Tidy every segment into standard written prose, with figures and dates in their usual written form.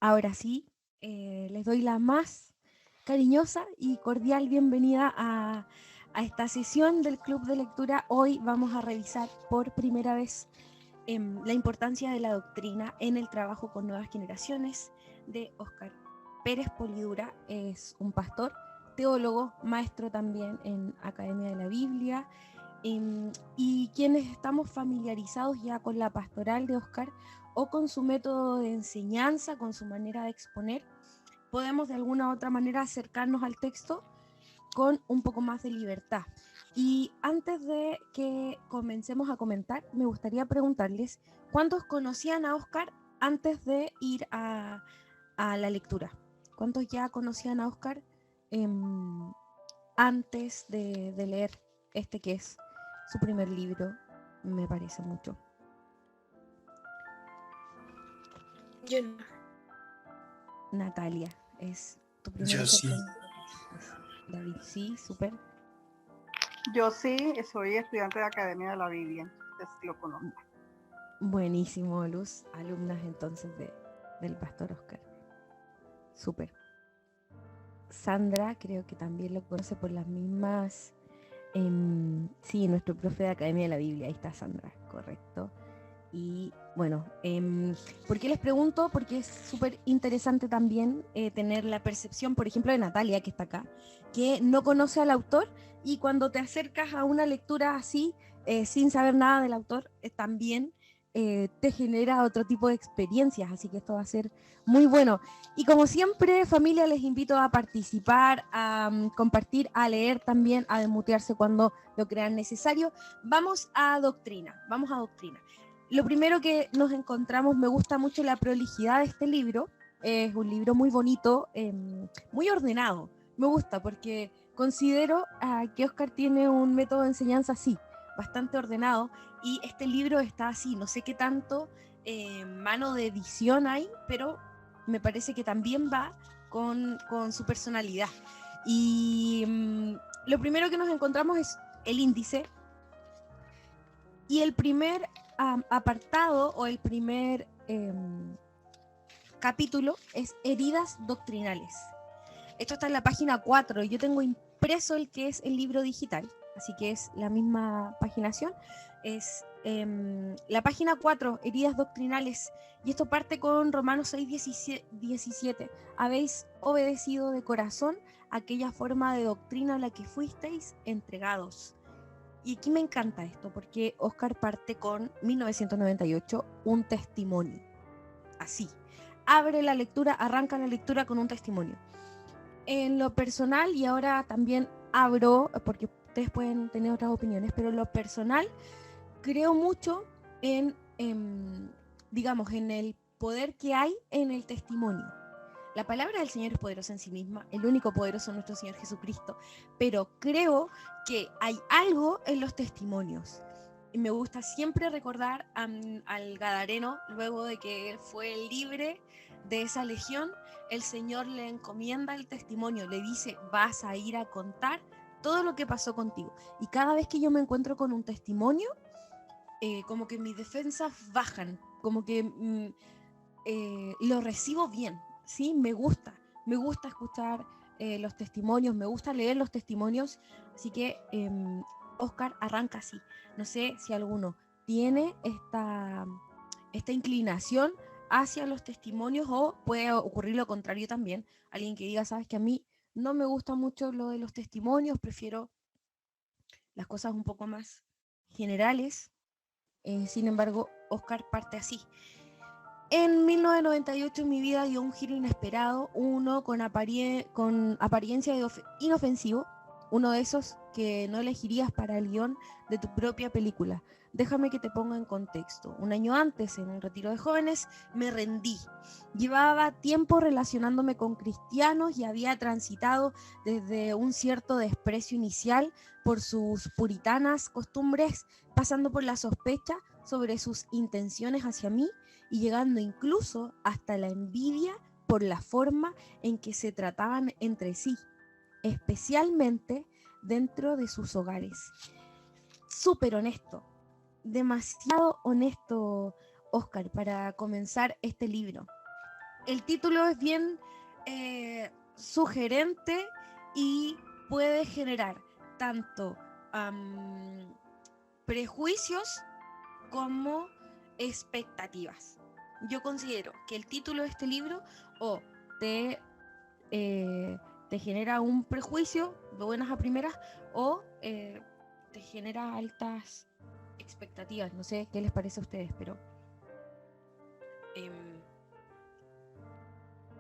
Ahora sí, les doy la más cariñosa y cordial bienvenida a esta sesión del Club de Lectura. Hoy vamos a revisar por primera vez la importancia de la doctrina en el trabajo con nuevas generaciones de Óscar Pérez Polidura. Es un pastor, teólogo, maestro también en Academia de la Biblia, y quienes estamos familiarizados ya con la pastoral de Óscar o con su método de enseñanza, con su manera de exponer, podemos de alguna u otra manera acercarnos al texto con un poco más de libertad. Y antes de que comencemos a comentar, me gustaría preguntarles, ¿cuántos conocían a Óscar antes de ir a la lectura? ¿Cuántos ya conocían a Óscar antes de leer este que es su primer libro? Me parece mucho. Yo no. Natalia, es tu primer Yo sí. acercamiento. David, sí, súper. Yo sí soy estudiante de Academia de la Biblia, entonces lo conozco. Buenísimo, Luz. Alumnas entonces del Pastor Óscar. Súper. Sandra, creo que también lo conoce por las mismas. Sí, nuestro profe de Academia de la Biblia. Ahí está Sandra, correcto. Y bueno, ¿por qué les pregunto? Porque es súper interesante también tener la percepción, por ejemplo, de Natalia, que está acá, que no conoce al autor, y cuando te acercas a una lectura así, sin saber nada del autor, también te genera otro tipo de experiencias, así que esto va a ser muy bueno. Y como siempre, familia, les invito a participar, a compartir, a leer también, a desmutearse cuando lo crean necesario. Vamos a doctrina, vamos a doctrina. Lo primero que nos encontramos, me gusta mucho la prolijidad de este libro. Es un libro muy bonito, muy ordenado. Me gusta porque considero que Óscar tiene un método de enseñanza así, bastante ordenado. Y este libro está así, no sé qué tanto mano de edición hay, pero me parece que también va con su personalidad. Y lo primero que nos encontramos es el índice. Y el primer apartado o el primer capítulo es heridas doctrinales. Esto está en la página 4. Yo tengo impreso el que es el libro digital, así que es la misma paginación. Es la página 4, heridas doctrinales. Y esto parte con Romanos 6, 17. Habéis obedecido de corazón aquella forma de doctrina a la que fuisteis entregados. Y aquí me encanta esto, porque Óscar parte con 1998, un testimonio. Así. Abre la lectura, arranca la lectura con un testimonio. En lo personal, y ahora también abro, porque ustedes pueden tener otras opiniones, pero en lo personal, creo mucho digamos, en el poder que hay en el testimonio. La palabra del Señor es poderosa en sí misma, el único poderoso es nuestro Señor Jesucristo, pero creo que hay algo en los testimonios. Y me gusta siempre recordar al Gadareno, luego de que él fue libre de esa legión, el Señor le encomienda el testimonio, le dice, vas a ir a contar todo lo que pasó contigo. Y cada vez que yo me encuentro con un testimonio, como que mis defensas bajan, como que lo recibo bien, ¿sí? Me gusta escuchar los testimonios, me gusta leer los testimonios, así que Óscar arranca así. No sé si alguno tiene esta inclinación hacia los testimonios o puede ocurrir lo contrario también. Alguien que diga, sabes que a mí no me gusta mucho lo de los testimonios, prefiero las cosas un poco más generales. Sin embargo, Óscar parte así. En 1998 mi vida dio un giro inesperado, uno con apariencia de inofensivo, uno de esos que no elegirías para el guión de tu propia película. Déjame que te ponga en contexto. Un año antes, en un retiro de jóvenes, me rendí. Llevaba tiempo relacionándome con cristianos y había transitado desde un cierto desprecio inicial por sus puritanas costumbres, pasando por la sospecha sobre sus intenciones hacia mí y llegando incluso hasta la envidia por la forma en que se trataban entre sí, especialmente dentro de sus hogares. Súper honesto, demasiado honesto, Óscar, para comenzar este libro. el título es bien sugerente y puede generar tanto prejuicios como expectativas. Yo considero que el título de este libro o te genera un prejuicio de buenas a primeras o te genera altas expectativas. No sé qué les parece a ustedes, pero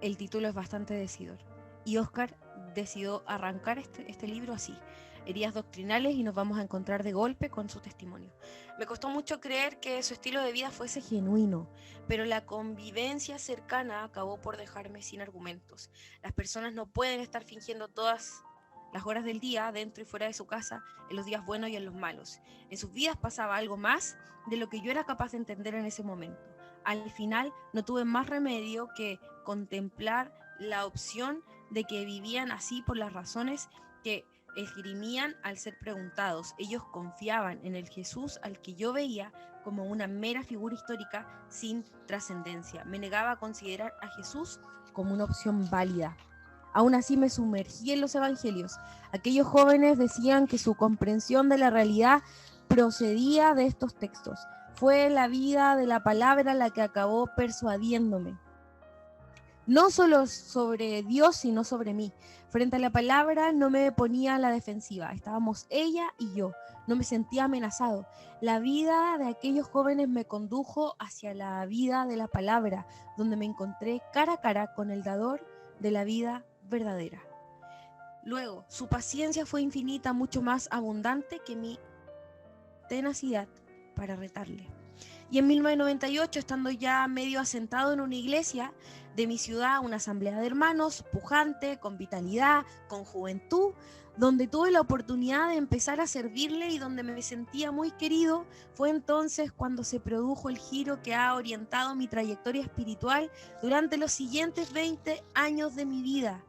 el título es bastante decidor. Y Oscar decidió arrancar este libro así, heridas doctrinales, y nos vamos a encontrar de golpe con su testimonio. Me costó mucho creer que su estilo de vida fuese genuino, pero la convivencia cercana acabó por dejarme sin argumentos. Las personas no pueden estar fingiendo todas las horas del día, dentro y fuera de su casa, en los días buenos y en los malos. En sus vidas pasaba algo más de lo que yo era capaz de entender en ese momento. Al final no tuve más remedio que contemplar la opción de que vivían así por las razones que esgrimían al ser preguntados. Ellos confiaban en el Jesús al que yo veía como una mera figura histórica sin trascendencia. Me negaba a considerar a Jesús como una opción válida. Aún así me sumergí en los evangelios. Aquellos jóvenes decían que su comprensión de la realidad procedía de estos textos. Fue la vida de la palabra la que acabó persuadiéndome. No solo sobre Dios, sino sobre mí. Frente a la palabra no me ponía a la defensiva. Estábamos ella y yo. No me sentía amenazado. La vida de aquellos jóvenes me condujo hacia la vida de la palabra, donde me encontré cara a cara con el dador de la vida verdadera. Luego, su paciencia fue infinita, mucho más abundante que mi tenacidad para retarle. Y en 1998, estando ya medio asentado en una iglesia de mi ciudad, una asamblea de hermanos, pujante, con vitalidad, con juventud, donde tuve la oportunidad de empezar a servirle y donde me sentía muy querido, fue entonces cuando se produjo el giro que ha orientado mi trayectoria espiritual durante los siguientes 20 años de mi vida.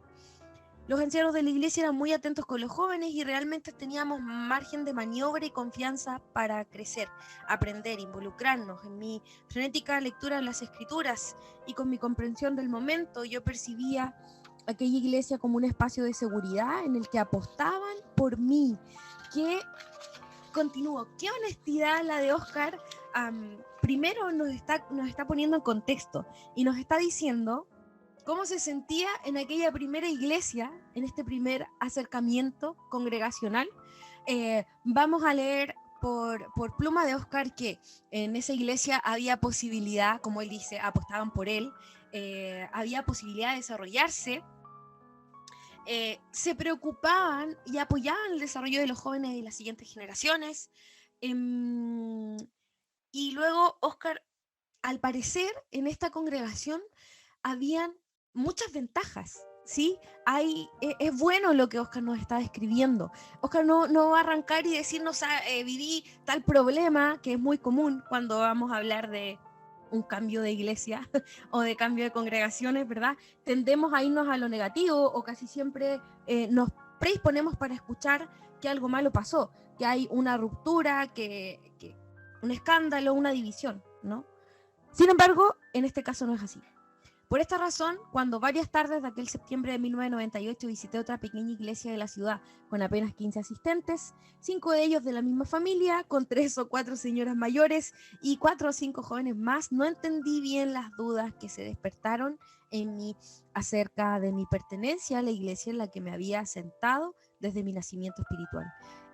Los ancianos de la iglesia eran muy atentos con los jóvenes y realmente teníamos margen de maniobra y confianza para crecer, aprender, involucrarnos. En mi frenética lectura de las escrituras y con mi comprensión del momento, yo percibía aquella iglesia como un espacio de seguridad en el que apostaban por mí. Qué honestidad la de Oscar. Primero nos está poniendo en contexto y nos está diciendo cómo se sentía en aquella primera iglesia, en este primer acercamiento congregacional. Vamos a leer por pluma de Oscar que en esa iglesia había posibilidad, como él dice, apostaban por él, había posibilidad de desarrollarse, se preocupaban y apoyaban el desarrollo de los jóvenes de las siguientes generaciones. Y luego Oscar, al parecer, en esta congregación habían muchas ventajas, ¿sí? Es bueno lo que Oscar nos está describiendo. Oscar no va a arrancar y decirnos, viví tal problema, que es muy común cuando vamos a hablar de un cambio de iglesia o de cambio de congregaciones, ¿verdad? Tendemos a irnos a lo negativo o casi siempre nos predisponemos para escuchar que algo malo pasó, que hay una ruptura, que un escándalo, una división, ¿no? Sin embargo, en este caso no es así. Por esta razón, cuando varias tardes de aquel septiembre de 1998 visité otra pequeña iglesia de la ciudad con apenas 15 asistentes, 5 de ellos de la misma familia, con 3 o 4 señoras mayores y 4 o 5 jóvenes más, no entendí bien las dudas que se despertaron en mí acerca de mi pertenencia a la iglesia en la que me había sentado desde mi nacimiento espiritual.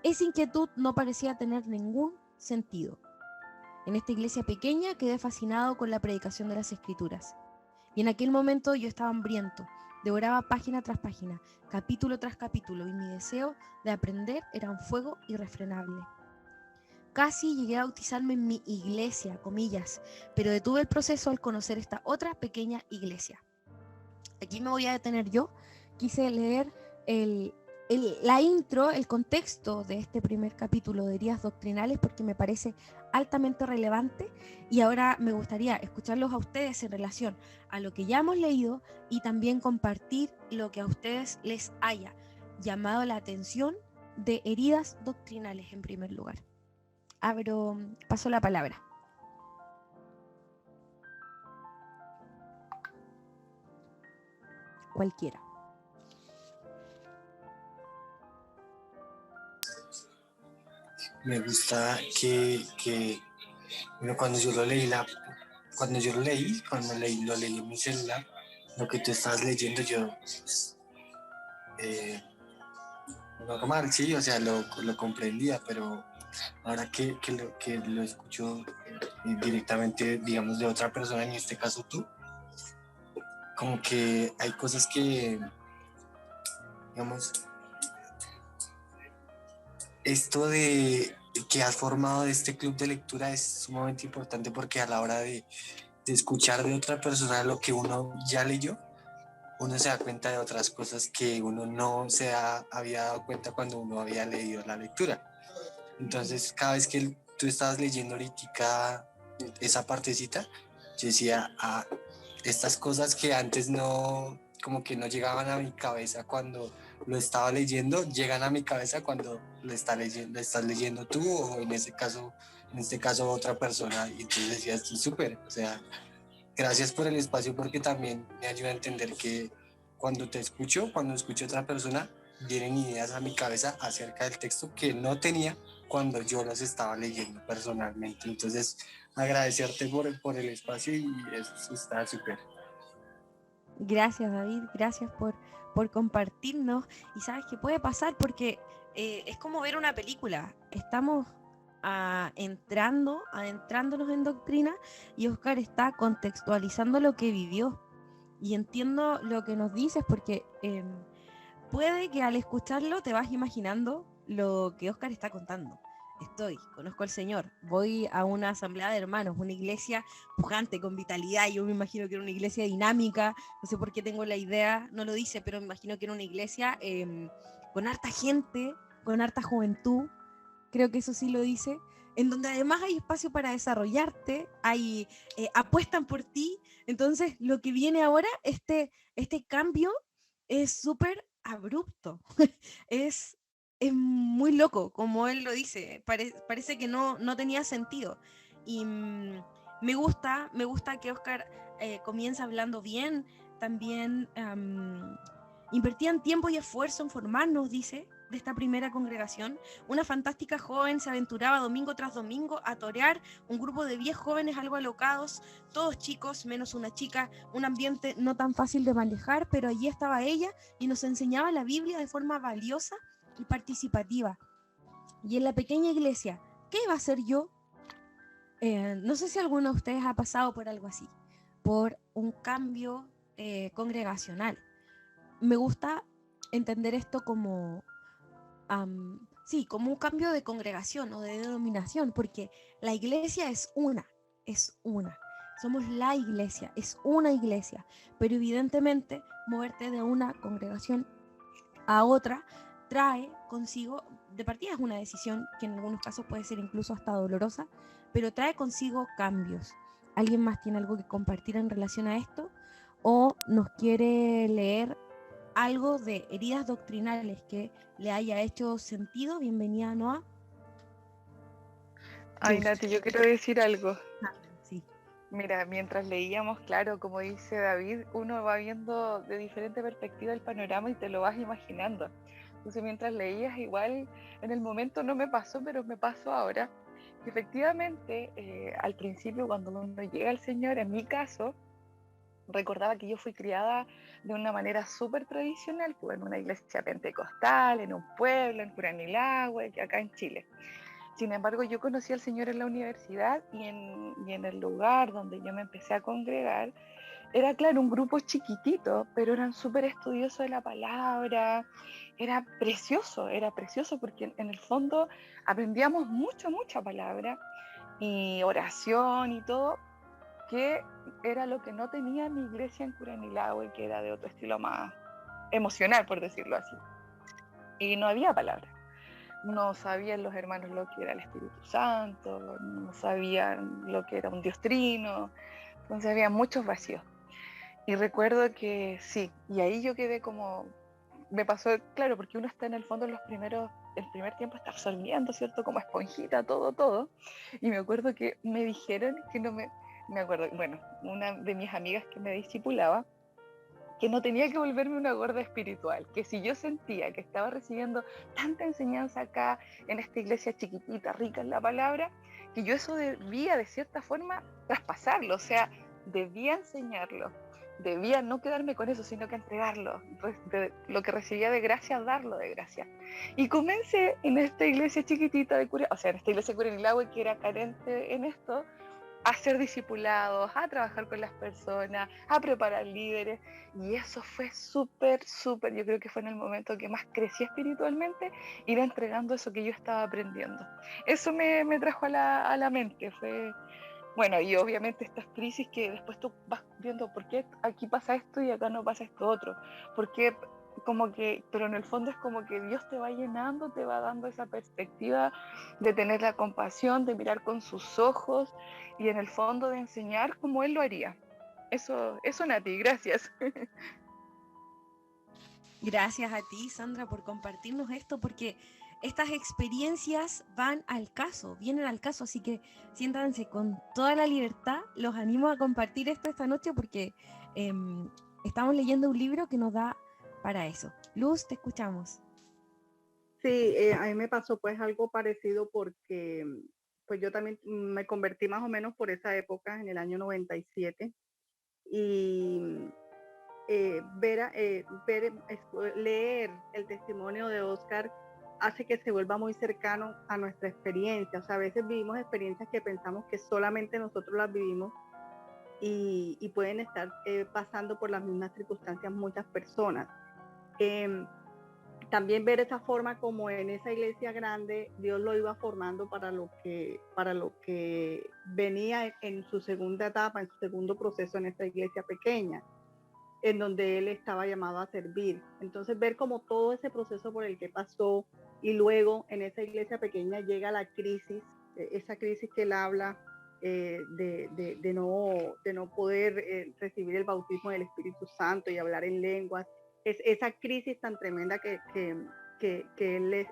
Esa inquietud no parecía tener ningún sentido. En esta iglesia pequeña quedé fascinado con la predicación de las Escrituras. Y en aquel momento yo estaba hambriento, devoraba página tras página, capítulo tras capítulo, y mi deseo de aprender era un fuego irrefrenable. Casi llegué a bautizarme en mi iglesia, comillas, pero detuve el proceso al conocer esta otra pequeña iglesia. Aquí me voy a detener yo. Quise leer la intro, el contexto de este primer capítulo de heridas doctrinales porque me parece altamente relevante y ahora me gustaría escucharlos a ustedes en relación a lo que ya hemos leído y también compartir lo que a ustedes les haya llamado la atención de heridas doctrinales en primer lugar. Paso la palabra. cualquiera. Me gusta que bueno, lo leí en mi celular, lo que tú estabas leyendo yo, pues, normal, sí, o sea, lo comprendía, pero ahora que lo escucho directamente, digamos, de otra persona, en este caso tú, como que hay cosas que, digamos, esto de que has formado de este club de lectura es sumamente importante porque a la hora de escuchar de otra persona lo que uno ya leyó, uno se da cuenta de otras cosas que uno no había dado cuenta cuando uno había leído la lectura. Entonces, cada vez que tú estabas leyendo ahorita esa partecita, yo decía, estas cosas que antes no, como que no llegaban a mi cabeza cuando lo estaba leyendo, llegan a mi cabeza cuando lo estás leyendo tú o en este caso otra persona. Y entonces decías, súper, o sea, gracias por el espacio porque también me ayuda a entender que cuando escucho a otra persona, vienen ideas a mi cabeza acerca del texto que no tenía cuando yo los estaba leyendo personalmente. Entonces, agradecerte por el espacio y eso está súper. Gracias, David, gracias por compartirnos. Y sabes que puede pasar porque es como ver una película. Estamos adentrándonos en doctrina y Oscar está contextualizando lo que vivió. Y entiendo lo que nos dices porque puede que al escucharlo te vas imaginando lo que Oscar está contando. Conozco al Señor, voy a una asamblea de hermanos, una iglesia pujante, con vitalidad. Yo me imagino que era una iglesia dinámica, no sé por qué tengo la idea, no lo dice, pero me imagino que era una iglesia con harta gente, con harta juventud, creo que eso sí lo dice, en donde además hay espacio para desarrollarte, apuestan por ti. Entonces lo que viene ahora, este cambio es súper abrupto, es, es muy loco, como él lo dice, parece que no tenía sentido. Y me gusta que Oscar comienza hablando bien, también invertían tiempo y esfuerzo en formarnos, dice, de esta primera congregación. Una fantástica joven se aventuraba domingo tras domingo a torear un grupo de 10 jóvenes algo alocados, todos chicos, menos una chica, un ambiente no tan fácil de manejar, pero allí estaba ella y nos enseñaba la Biblia de forma valiosa y participativa. Y en la pequeña iglesia, ¿qué iba a hacer yo? No sé si alguno de ustedes ha pasado por algo así, por un cambio congregacional. Me gusta entender esto como sí, como un cambio de congregación o de denominación, porque la iglesia es una. Somos la iglesia, es una iglesia, pero evidentemente moverte de una congregación a otra trae consigo, de partida es una decisión que en algunos casos puede ser incluso hasta dolorosa, pero trae consigo cambios. ¿Alguien más tiene algo que compartir en relación a esto? ¿O nos quiere leer algo de heridas doctrinales que le haya hecho sentido? Bienvenida, Noa. Ay, Nati, yo quiero decir algo. Sí. Mira, mientras leíamos, claro, como dice David, uno va viendo de diferente perspectiva el panorama y te lo vas imaginando. Entonces, mientras leías, igual en el momento no me pasó, pero me pasó ahora. Efectivamente, al principio, cuando uno llega al Señor, en mi caso, recordaba que yo fui criada de una manera súper tradicional, pues en una iglesia pentecostal, en un pueblo, en Curanilahue, acá en Chile. Sin embargo, yo conocí al Señor en la universidad y en el lugar donde yo me empecé a congregar, era claro, un grupo chiquitito, pero eran súper estudiosos de la palabra, era precioso porque en el fondo aprendíamos mucha palabra y oración y todo, que era lo que no tenía mi iglesia en Curanilahue, que era de otro estilo más emocional, por decirlo así. Y no había palabra. No sabían los hermanos lo que era el Espíritu Santo, no sabían lo que era un Dios trino, entonces había muchos vacíos. Y recuerdo que sí, y ahí yo quedé como, me pasó, claro, porque uno está en el fondo el primer tiempo está absorbiendo, ¿cierto? Como esponjita, todo. Y me acuerdo que me dijeron que no me acuerdo, bueno, una de mis amigas que me discipulaba, que no tenía que volverme una gorda espiritual, que si yo sentía que estaba recibiendo tanta enseñanza acá en esta iglesia chiquitita, rica en la palabra, que yo eso debía de cierta forma traspasarlo, o sea, debía enseñarlo, debía no quedarme con eso, sino que entregarlo, de lo que recibía de gracia, darlo de gracia. Y comencé en esta iglesia chiquitita de Cura, o sea, en esta iglesia de Curanilahue, que era carente en esto, a ser discipulados, a trabajar con las personas, a preparar líderes, y eso fue súper, yo creo que fue en el momento que más crecí espiritualmente, ir entregando eso que yo estaba aprendiendo. Eso me trajo a la mente, fue, bueno, y obviamente estas crisis que después tú vas viendo por qué aquí pasa esto y acá no pasa esto otro, porque como que, pero en el fondo es como que Dios te va llenando, te va dando esa perspectiva de tener la compasión, de mirar con sus ojos y en el fondo de enseñar como Él lo haría. Eso Nati, gracias. Gracias a ti, Sandra, por compartirnos esto, porque estas experiencias van al caso, vienen al caso, así que siéntanse con toda la libertad. Los animo a compartir esto esta noche porque estamos leyendo un libro que nos da para eso. Luz, te escuchamos. Sí, a mí me pasó pues algo parecido porque pues yo también me convertí más o menos por esa época, en el año 97, y leer el testimonio de Oscar hace que se vuelva muy cercano a nuestra experiencia. O sea, a veces vivimos experiencias que pensamos que solamente nosotros las vivimos y pueden estar pasando por las mismas circunstancias muchas personas. También ver esa forma como en esa iglesia grande Dios lo iba formando para lo que venía en su segunda etapa, en su segundo proceso en esta iglesia pequeña, en donde él estaba llamado a servir. Entonces ver como todo ese proceso por el que pasó y luego en esa iglesia pequeña llega la crisis, esa crisis que él habla de no poder recibir el bautismo del Espíritu Santo y hablar en lenguas. Es esa crisis tan tremenda que él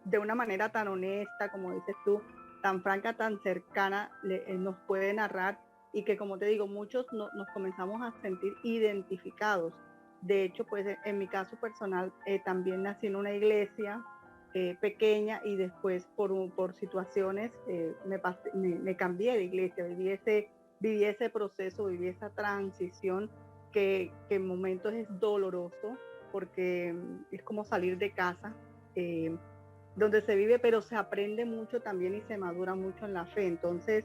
de una manera tan honesta, como dices tú, tan franca, tan cercana, nos puede narrar, y que, como te digo, muchos nos comenzamos a sentir identificados. De hecho, pues en mi caso personal, también nací en una iglesia pequeña y después por situaciones me cambié de iglesia, viví ese proceso, viví esa transición que en momentos es doloroso porque es como salir de casa, donde se vive, pero se aprende mucho también y se madura mucho en la fe. Entonces,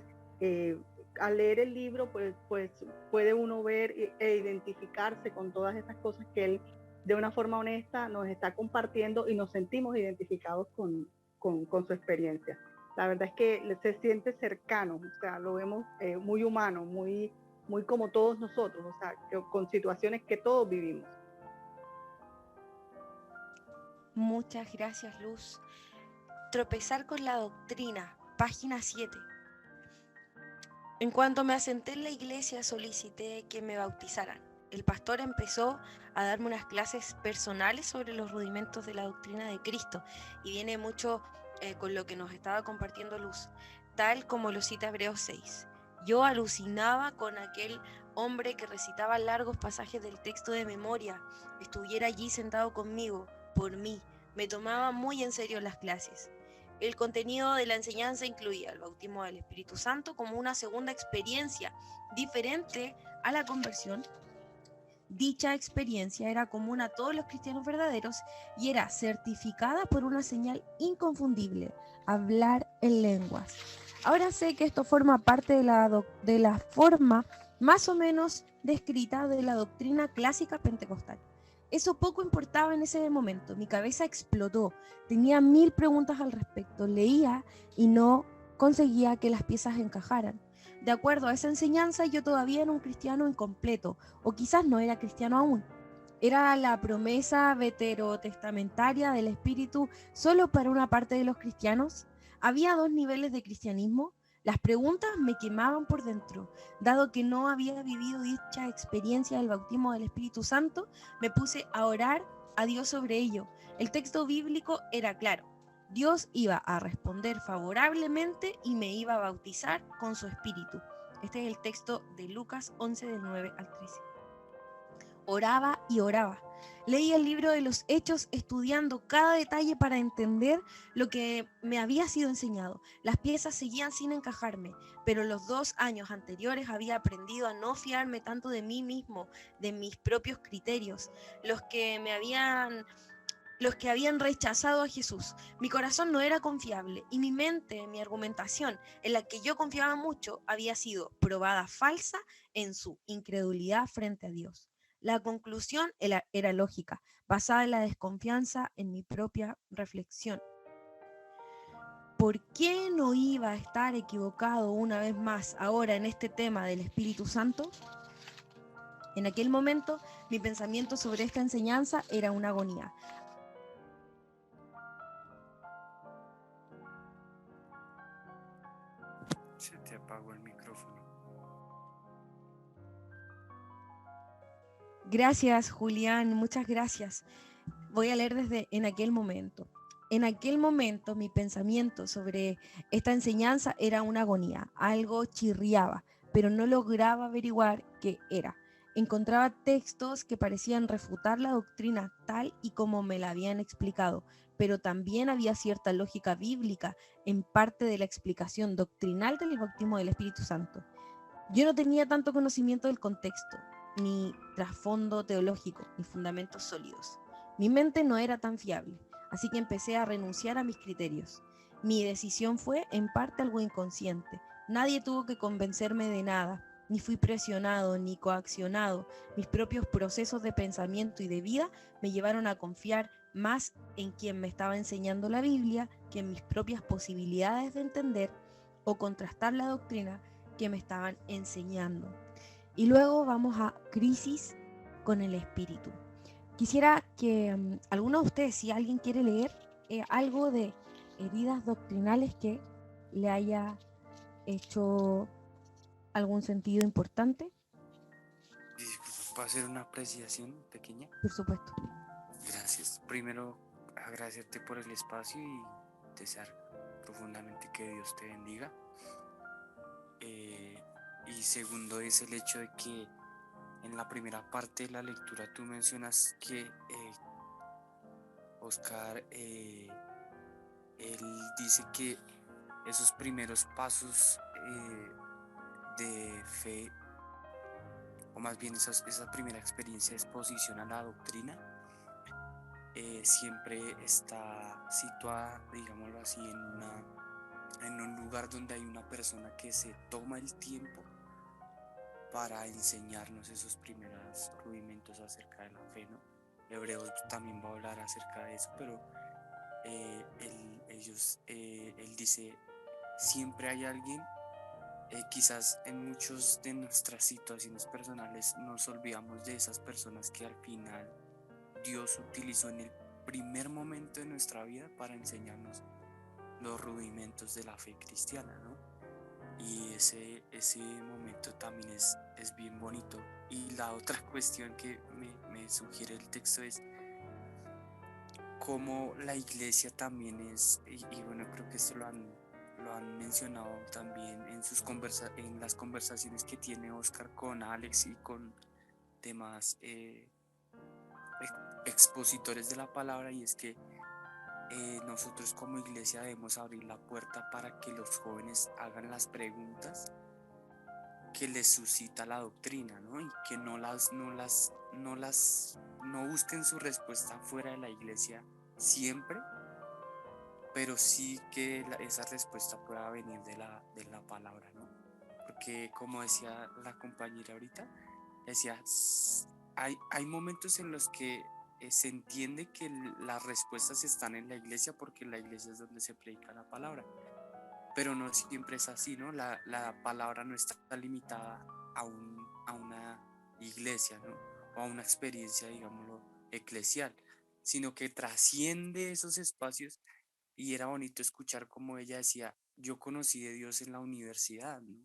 al leer el libro, pues puede uno ver e identificarse con todas estas cosas que él de una forma honesta nos está compartiendo y nos sentimos identificados con su experiencia. La verdad es que se siente cercano, o sea, lo vemos muy humano, muy como todos nosotros, o sea, con situaciones que todos vivimos. Muchas gracias, Luz. Tropezar con la doctrina, página 7. En cuanto me asenté en la iglesia, solicité que me bautizaran. El pastor empezó a darme unas clases personales sobre los rudimentos de la doctrina de Cristo y viene mucho con lo que nos estaba compartiendo Luz, tal como lo cita Hebreos 6. Yo alucinaba con aquel hombre que recitaba largos pasajes del texto de memoria, estuviera allí sentado conmigo, por mí, me tomaba muy en serio las clases. El contenido de la enseñanza incluía el bautismo del Espíritu Santo como una segunda experiencia diferente a la conversión. Dicha experiencia era común a todos los cristianos verdaderos y era certificada por una señal inconfundible: hablar en lenguas. Ahora sé que esto forma parte de la forma más o menos descrita de la doctrina clásica pentecostal. Eso poco importaba en ese momento. Mi cabeza explotó. Tenía 1000 preguntas al respecto. Leía y no conseguía que las piezas encajaran. De acuerdo a esa enseñanza, yo todavía era un cristiano incompleto, o quizás no era cristiano aún. Era la promesa veterotestamentaria del Espíritu solo para una parte de los cristianos. Había 2 niveles de cristianismo. Las preguntas me quemaban por dentro. Dado que no había vivido dicha experiencia del bautismo del Espíritu Santo, me puse a orar a Dios sobre ello. El texto bíblico era claro. Dios iba a responder favorablemente y me iba a bautizar con su Espíritu. Este es el texto de Lucas 11, del 9 al 13. Oraba y oraba. Leía el libro de los Hechos estudiando cada detalle para entender lo que me había sido enseñado. Las piezas seguían sin encajarme, pero los 2 años anteriores había aprendido a no fiarme tanto de mí mismo, de mis propios criterios, los que habían rechazado a Jesús. Mi corazón no era confiable y mi mente, mi argumentación, en la que yo confiaba mucho, había sido probada falsa en su incredulidad frente a Dios. La conclusión era lógica, basada en la desconfianza en mi propia reflexión. ¿Por qué no iba a estar equivocado una vez más ahora en este tema del Espíritu Santo? En aquel momento, mi pensamiento sobre esta enseñanza era una agonía. Se te apagó el micrófono. Gracias, Julián, muchas gracias. Voy a leer desde en aquel momento. En aquel momento mi pensamiento sobre esta enseñanza era una agonía, algo chirriaba, pero no lograba averiguar qué era. Encontraba textos que parecían refutar la doctrina tal y como me la habían explicado, pero también había cierta lógica bíblica en parte de la explicación doctrinal del bautismo del Espíritu Santo. Yo no tenía tanto conocimiento del contexto, ni trasfondo teológico, ni fundamentos sólidos. Mi mente no era tan fiable, así que empecé a renunciar a mis criterios. Mi decisión fue, en parte, algo inconsciente. Nadie tuvo que convencerme de nada, ni fui presionado, ni coaccionado. Mis propios procesos de pensamiento y de vida me llevaron a confiar más en quien me estaba enseñando la Biblia que en mis propias posibilidades de entender o contrastar la doctrina que me estaban enseñando. Y luego vamos a crisis con el espíritu. Quisiera que alguno de ustedes, si alguien quiere leer algo de heridas doctrinales que le haya hecho algún sentido importante, ¿Puedo hacer una apreciación pequeña? por supuesto. Gracias. Primero, agradecerte por el espacio y desear profundamente que Dios te bendiga. Y segundo es el hecho de que en la primera parte de la lectura tú mencionas que Oscar, él dice que esos primeros pasos de fe, o más bien esa primera experiencia de exposición a la doctrina, siempre está situada, digámoslo así, en un lugar donde hay una persona que se toma el tiempo para enseñarnos esos primeros rudimentos acerca de la fe, ¿no? Hebreos también va a hablar acerca de eso, pero él dice, siempre hay alguien, quizás en muchas de nuestras situaciones personales nos olvidamos de esas personas que al final Dios utilizó en el primer momento de nuestra vida para enseñarnos los rudimentos de la fe cristiana, ¿no? Y ese momento también es bien bonito. Y la otra cuestión que me sugiere el texto es cómo la iglesia también es, y bueno, creo que esto lo han mencionado también en las conversaciones que tiene Oscar con Alex y con demás expositores de la palabra, y es que nosotros como iglesia debemos abrir la puerta para que los jóvenes hagan las preguntas que les suscita la doctrina, ¿no? Y que no busquen su respuesta fuera de la iglesia siempre, pero sí que esa respuesta pueda venir de la palabra, ¿no? Porque como decía la compañera ahorita, decía, hay momentos en los que se entiende que las respuestas están en la iglesia porque la iglesia es donde se predica la palabra, pero no siempre es así, ¿no? La palabra no está limitada a una iglesia, ¿no? O a una experiencia, digámoslo, eclesial, sino que trasciende esos espacios. Y era bonito escuchar como ella decía, yo conocí de Dios en la universidad, ¿no?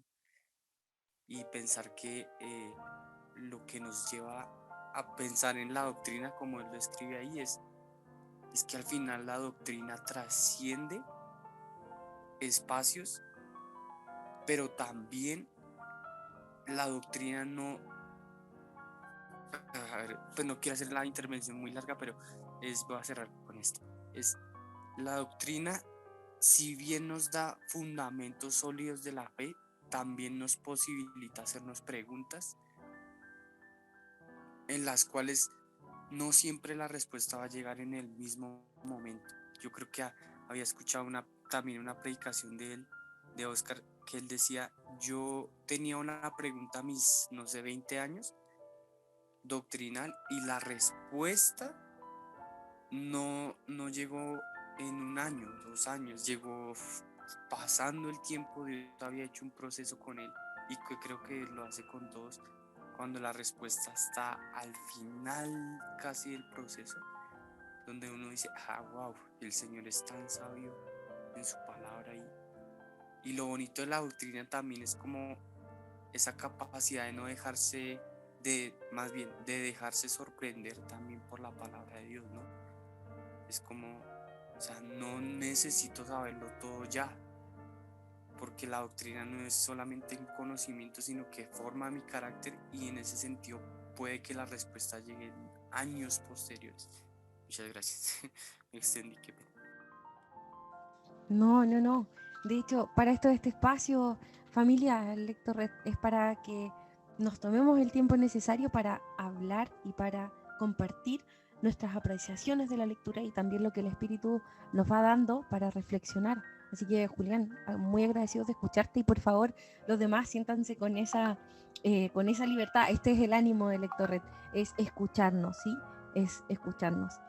Y pensar que lo que nos lleva a pensar en la doctrina, como él lo escribe ahí, es que al final la doctrina trasciende espacios, pero también la doctrina no a ver, pues no quiero hacer la intervención muy larga, pero voy a cerrar con esto. La doctrina, si bien nos da fundamentos sólidos de la fe, también nos posibilita hacernos preguntas en las cuales no siempre la respuesta va a llegar en el mismo momento. Yo creo que había escuchado también una predicación de él, de Oscar, que él decía, yo tenía una pregunta a mis, no sé, 20 años, doctrinal, y la respuesta no llegó en un año, 2 años, llegó pasando el tiempo. Dios había hecho un proceso con él, y que creo que lo hace con todos, cuando la respuesta está al final casi del proceso, donde uno dice, wow, el Señor es tan sabio en su palabra. Y lo bonito de la doctrina también es como esa capacidad de no dejarse, más bien, de dejarse sorprender también por la palabra de Dios, ¿no? Es como, o sea, no necesito saberlo todo ya, porque la doctrina no es solamente un conocimiento, sino que forma mi carácter, y en ese sentido puede que la respuesta llegue en años posteriores. Muchas gracias. Me extendí, qué pena. No, no, no. De hecho, para esto de este espacio, familia Lector Red, es para que nos tomemos el tiempo necesario para hablar y para compartir nuestras apreciaciones de la lectura y también lo que el Espíritu nos va dando para reflexionar. Así que, Julián, muy agradecidos de escucharte, y por favor, los demás siéntanse con esa libertad. Este es el ánimo de Lector Red, es escucharnos, ¿sí? Es escucharnos.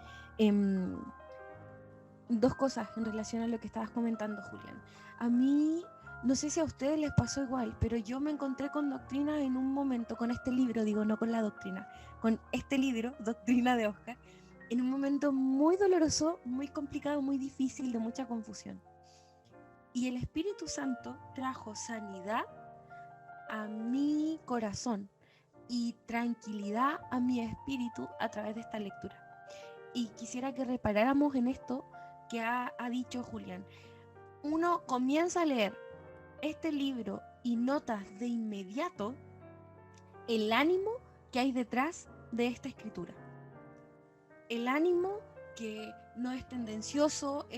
Dos cosas en relación a lo que estabas comentando, Julián. A mí, no sé si a ustedes les pasó igual, pero yo me encontré con doctrina en un momento, con este libro, digo, no con la doctrina, con este libro, Doctrina de Oscar, en un momento muy doloroso, muy complicado, muy difícil, de mucha confusión. Y el Espíritu Santo trajo sanidad a mi corazón y tranquilidad a mi espíritu a través de esta lectura. Y quisiera que reparáramos en esto que ha dicho Julián. Uno comienza a leer este libro y notas de inmediato el ánimo que hay detrás de esta escritura. El ánimo que no es tendencioso,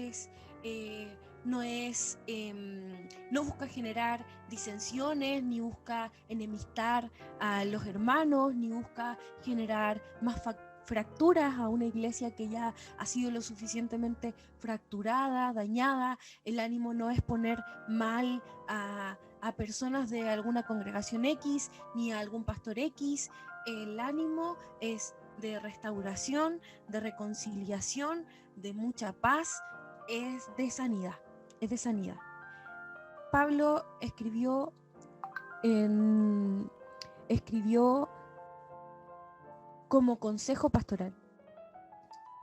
no busca generar disensiones, ni busca enemistar a los hermanos, ni busca generar más fracturas a una iglesia que ya ha sido lo suficientemente fracturada, dañada. El ánimo no es poner mal a personas de alguna congregación X, ni a algún pastor X. El ánimo es de restauración, de reconciliación, de mucha paz, es de sanidad, es de sanidad. Pablo escribió como consejo pastoral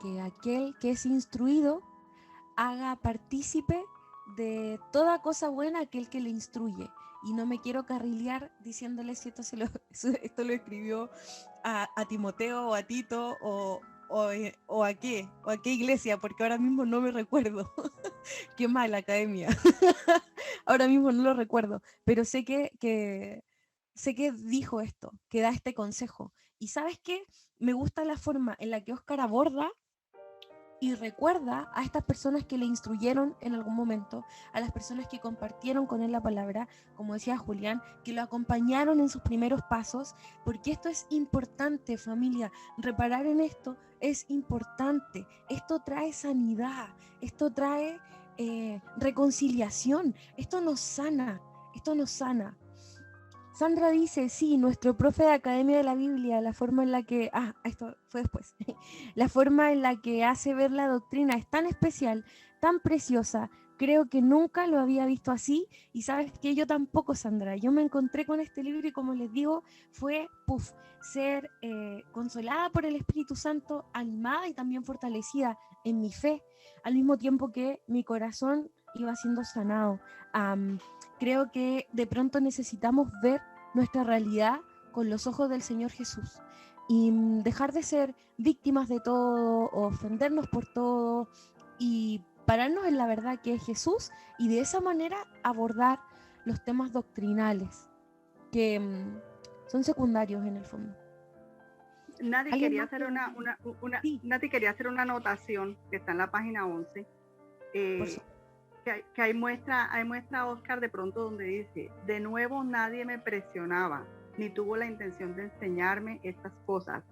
que aquel que es instruido haga partícipe de toda cosa buena aquel que le instruye. Y no me quiero carrilear diciéndole si esto lo escribió a Timoteo o a Tito o a qué iglesia, porque ahora mismo no me recuerdo. Qué mala academia. Ahora mismo no lo recuerdo, pero sé que dijo esto, que da este consejo. Y ¿sabes qué? Me gusta la forma en la que Oscar aborda y recuerda a estas personas que le instruyeron en algún momento, a las personas que compartieron con él la palabra, como decía Julián, que lo acompañaron en sus primeros pasos, porque esto es importante, familia. Reparar en esto es importante. Esto trae sanidad, esto trae reconciliación, esto nos sana, esto nos sana. Sandra dice, sí, nuestro profe de Academia de la Biblia, la forma en la que... esto fue después. La forma en la que hace ver la doctrina es tan especial, tan preciosa. Creo que nunca lo había visto así. Y sabes que yo tampoco, Sandra. Yo me encontré con este libro y, como les digo, fue ser consolada por el Espíritu Santo, animada y también fortalecida en mi fe, al mismo tiempo que mi corazón iba siendo sanado. Creo que de pronto necesitamos ver nuestra realidad con los ojos del Señor Jesús y dejar de ser víctimas de todo o ofendernos por todo y pararnos en la verdad que es Jesús, y de esa manera abordar los temas doctrinales que son secundarios en el fondo. Nadie ¿Alguien quería más hacer Sí, Nadie quería hacer una anotación que está en la página 11, por supuesto. que ahí muestra a Oscar de pronto donde dice: de nuevo nadie me presionaba, ni tuvo la intención de enseñarme estas cosas.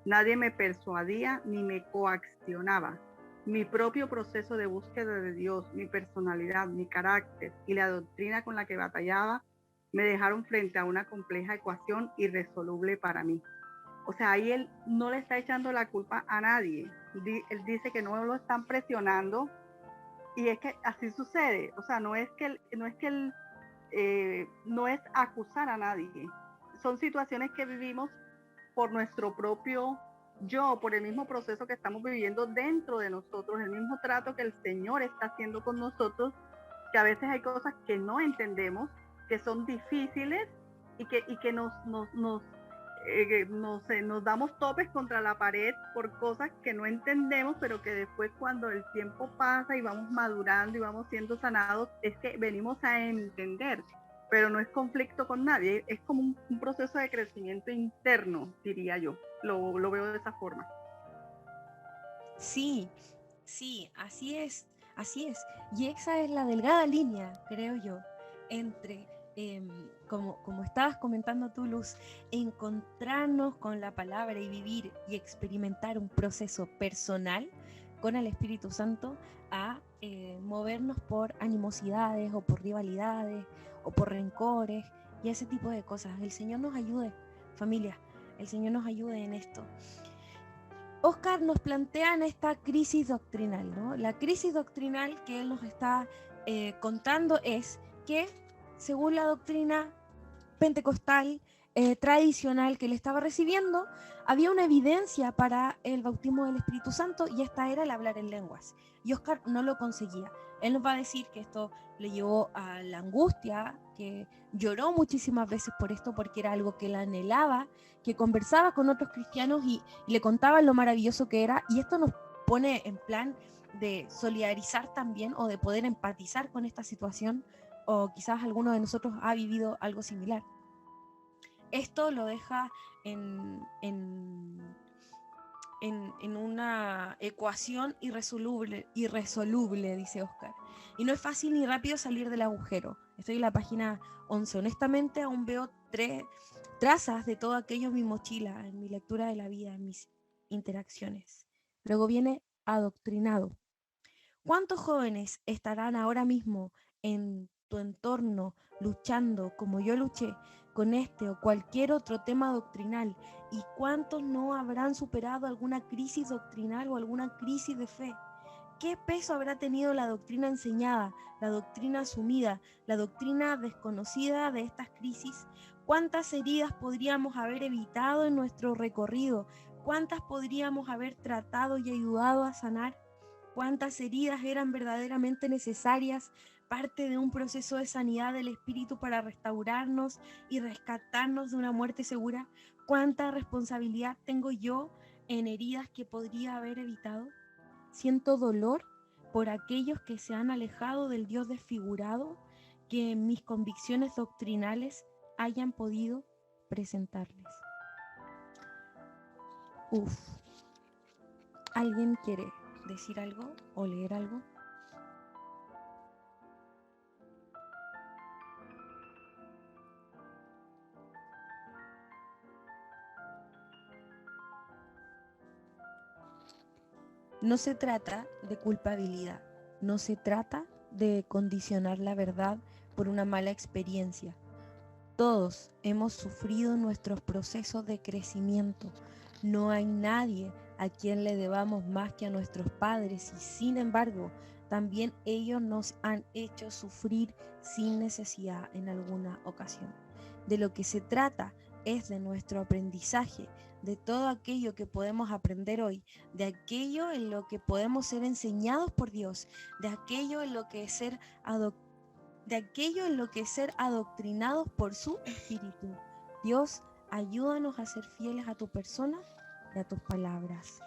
Nadie me persuadía ni me coaccionaba. Mi propio proceso de búsqueda de Dios, mi personalidad, mi carácter y la doctrina con la que batallaba me dejaron frente a una compleja ecuación irresoluble para mí. O sea, ahí él no le está echando la culpa a nadie. Él dice que no lo están presionando, y es que así sucede. O sea, no es acusar a nadie. Son situaciones que vivimos por nuestro propio yo, por el mismo proceso que estamos viviendo dentro de nosotros, el mismo trato que el Señor está haciendo con nosotros, que a veces hay cosas que no entendemos, que son difíciles y que nos damos topes contra la pared por cosas que no entendemos, pero que después, cuando el tiempo pasa y vamos madurando y vamos siendo sanados, es que venimos a entender. Pero no es conflicto con nadie, es como un proceso de crecimiento interno, diría yo. Lo veo de esa forma. Sí, sí, así es. Y esa es la delgada línea, creo yo, entre, como estabas comentando tú, Luz, encontrarnos con la palabra y vivir y experimentar un proceso personal con el Espíritu Santo a movernos por animosidades o por rivalidades o por rencores y ese tipo de cosas. El Señor nos ayude, familia, el Señor nos ayude en esto. Oscar nos plantea en esta crisis doctrinal, ¿no? La crisis doctrinal que él nos está contando es que, según la doctrina pentecostal tradicional que él estaba recibiendo, había una evidencia para el bautismo del Espíritu Santo, y esta era el hablar en lenguas. Y Oscar no lo conseguía. Él nos va a decir que esto le llevó a la angustia, que lloró muchísimas veces por esto, porque era algo que él anhelaba, que conversaba con otros cristianos y le contaban lo maravilloso que era, y esto nos pone en plan de solidarizar también, o de poder empatizar con esta situación, o quizás alguno de nosotros ha vivido algo similar. Esto lo deja en una ecuación irresoluble, dice Oscar. Y no es fácil ni rápido salir del agujero. Estoy en la página 11. Honestamente, aún veo trazas de todo aquello en mi mochila, en mi lectura de la vida, en mis interacciones. Luego viene adoctrinado. ¿Cuántos jóvenes estarán ahora mismo en tu entorno luchando como yo luché con este o cualquier otro tema doctrinal? ¿Y cuántos no habrán superado alguna crisis doctrinal o alguna crisis de fe? ¿Qué peso habrá tenido la doctrina enseñada, la doctrina asumida, la doctrina desconocida de estas crisis? ¿Cuántas heridas podríamos haber evitado en nuestro recorrido? ¿Cuántas podríamos haber tratado y ayudado a sanar? ¿Cuántas heridas eran verdaderamente necesarias, parte de un proceso de sanidad del espíritu para restaurarnos y rescatarnos de una muerte segura? ¿Cuánta responsabilidad tengo yo en heridas que podría haber evitado? Siento dolor por aquellos que se han alejado del Dios desfigurado que mis convicciones doctrinales hayan podido presentarles. ¿Alguien quiere decir algo o leer algo? No se trata de culpabilidad, no se trata de condicionar la verdad por una mala experiencia. Todos hemos sufrido nuestros procesos de crecimiento. No hay nadie a quien le debamos más que a nuestros padres, y sin embargo, también ellos nos han hecho sufrir sin necesidad en alguna ocasión. De lo que se trata es de nuestro aprendizaje, de todo aquello que podemos aprender hoy, de aquello en lo que podemos ser enseñados por Dios, de aquello en lo que ser adoctrinados por su Espíritu. Dios, ayúdanos a ser fieles a tu persona y a tus palabras.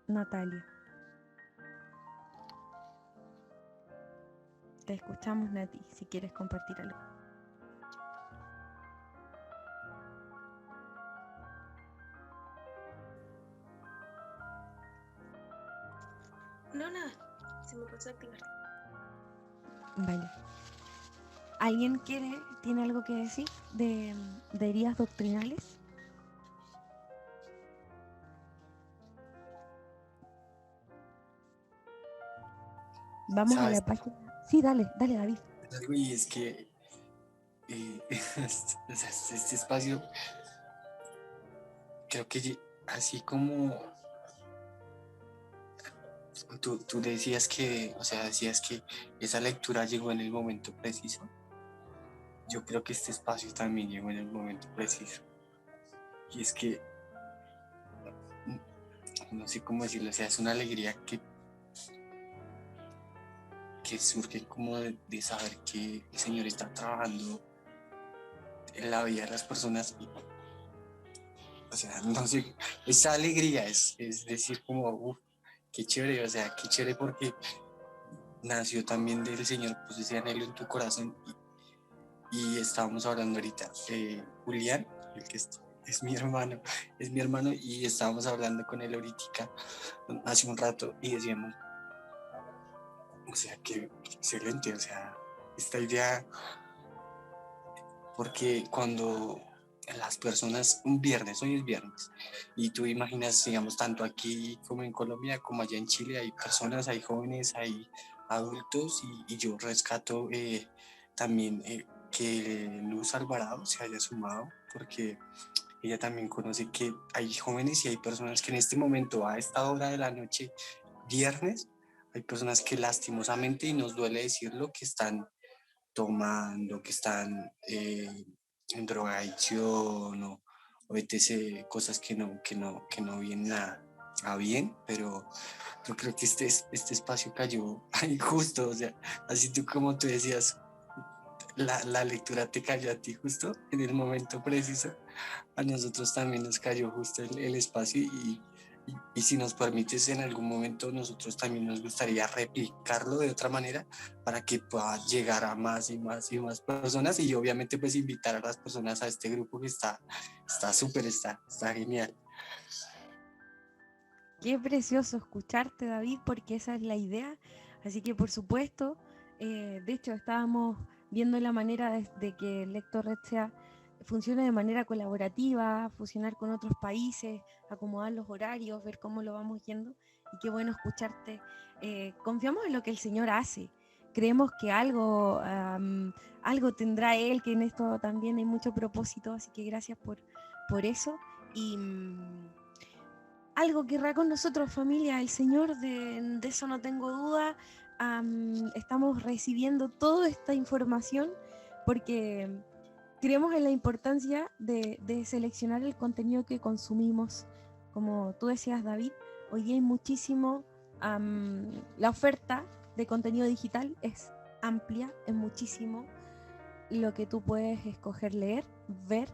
Natalia. Te escuchamos, Nati, si quieres compartir algo. No, nada. Se me pasó a activar. Vale. ¿Alguien tiene algo que decir de heridas doctrinales? Vamos a ¿Sabes? la página. Sí, dale, David. Y es que o sea, este espacio, creo que así como tú decías que, o sea, decías que esa lectura llegó en el momento preciso. Yo creo que este espacio también llegó en el momento preciso. Y es que, no sé cómo decirlo, o sea, es una alegría que surge como de saber que el Señor está trabajando en la vida de las personas. O sea, no sé, esa alegría es decir como, uff, qué chévere, o sea, qué chévere porque nació también del Señor, pues ese anhelo en tu corazón. Y estábamos hablando ahorita, Julián, el que es mi hermano, y estábamos hablando con él ahorita hace un rato y decíamos, o sea, que excelente, o sea, esta idea, porque cuando las personas, un viernes, hoy es viernes, y tú imaginas, digamos, tanto aquí como en Colombia, como allá en Chile, hay personas, hay jóvenes, hay adultos, y yo rescato también que Luz Alvarado se haya sumado, porque ella también conoce que hay jóvenes y hay personas que en este momento, a esta hora de la noche, viernes, hay personas que lastimosamente, y nos duele decirlo, que están tomando, que están en drogadicción o etc., cosas que no vienen a bien, pero yo creo que este espacio cayó ahí justo, o sea, así como tú decías, la lectura te cayó a ti justo en el momento preciso, a nosotros también nos cayó justo el espacio y si nos permites en algún momento nosotros también nos gustaría replicarlo de otra manera para que pueda llegar a más y más y más personas y obviamente pues invitar a las personas a este grupo que está súper, está genial. Qué precioso escucharte, David, porque esa es la idea. Así que, por supuesto, de hecho, estábamos viendo la manera de que Lector Red funcione de manera colaborativa, fusionar con otros países, acomodar los horarios, ver cómo lo vamos yendo. Y qué bueno escucharte. Confiamos en lo que el Señor hace. Creemos que algo tendrá Él, que en esto también hay mucho propósito. Así que gracias por eso. Y algo querrá con nosotros, familia, el Señor, de eso no tengo duda. Estamos recibiendo toda esta información porque creemos en la importancia de seleccionar el contenido que consumimos. Como tú decías, David, hoy día hay muchísimo, la oferta de contenido digital es amplia, es muchísimo lo que tú puedes escoger leer, ver.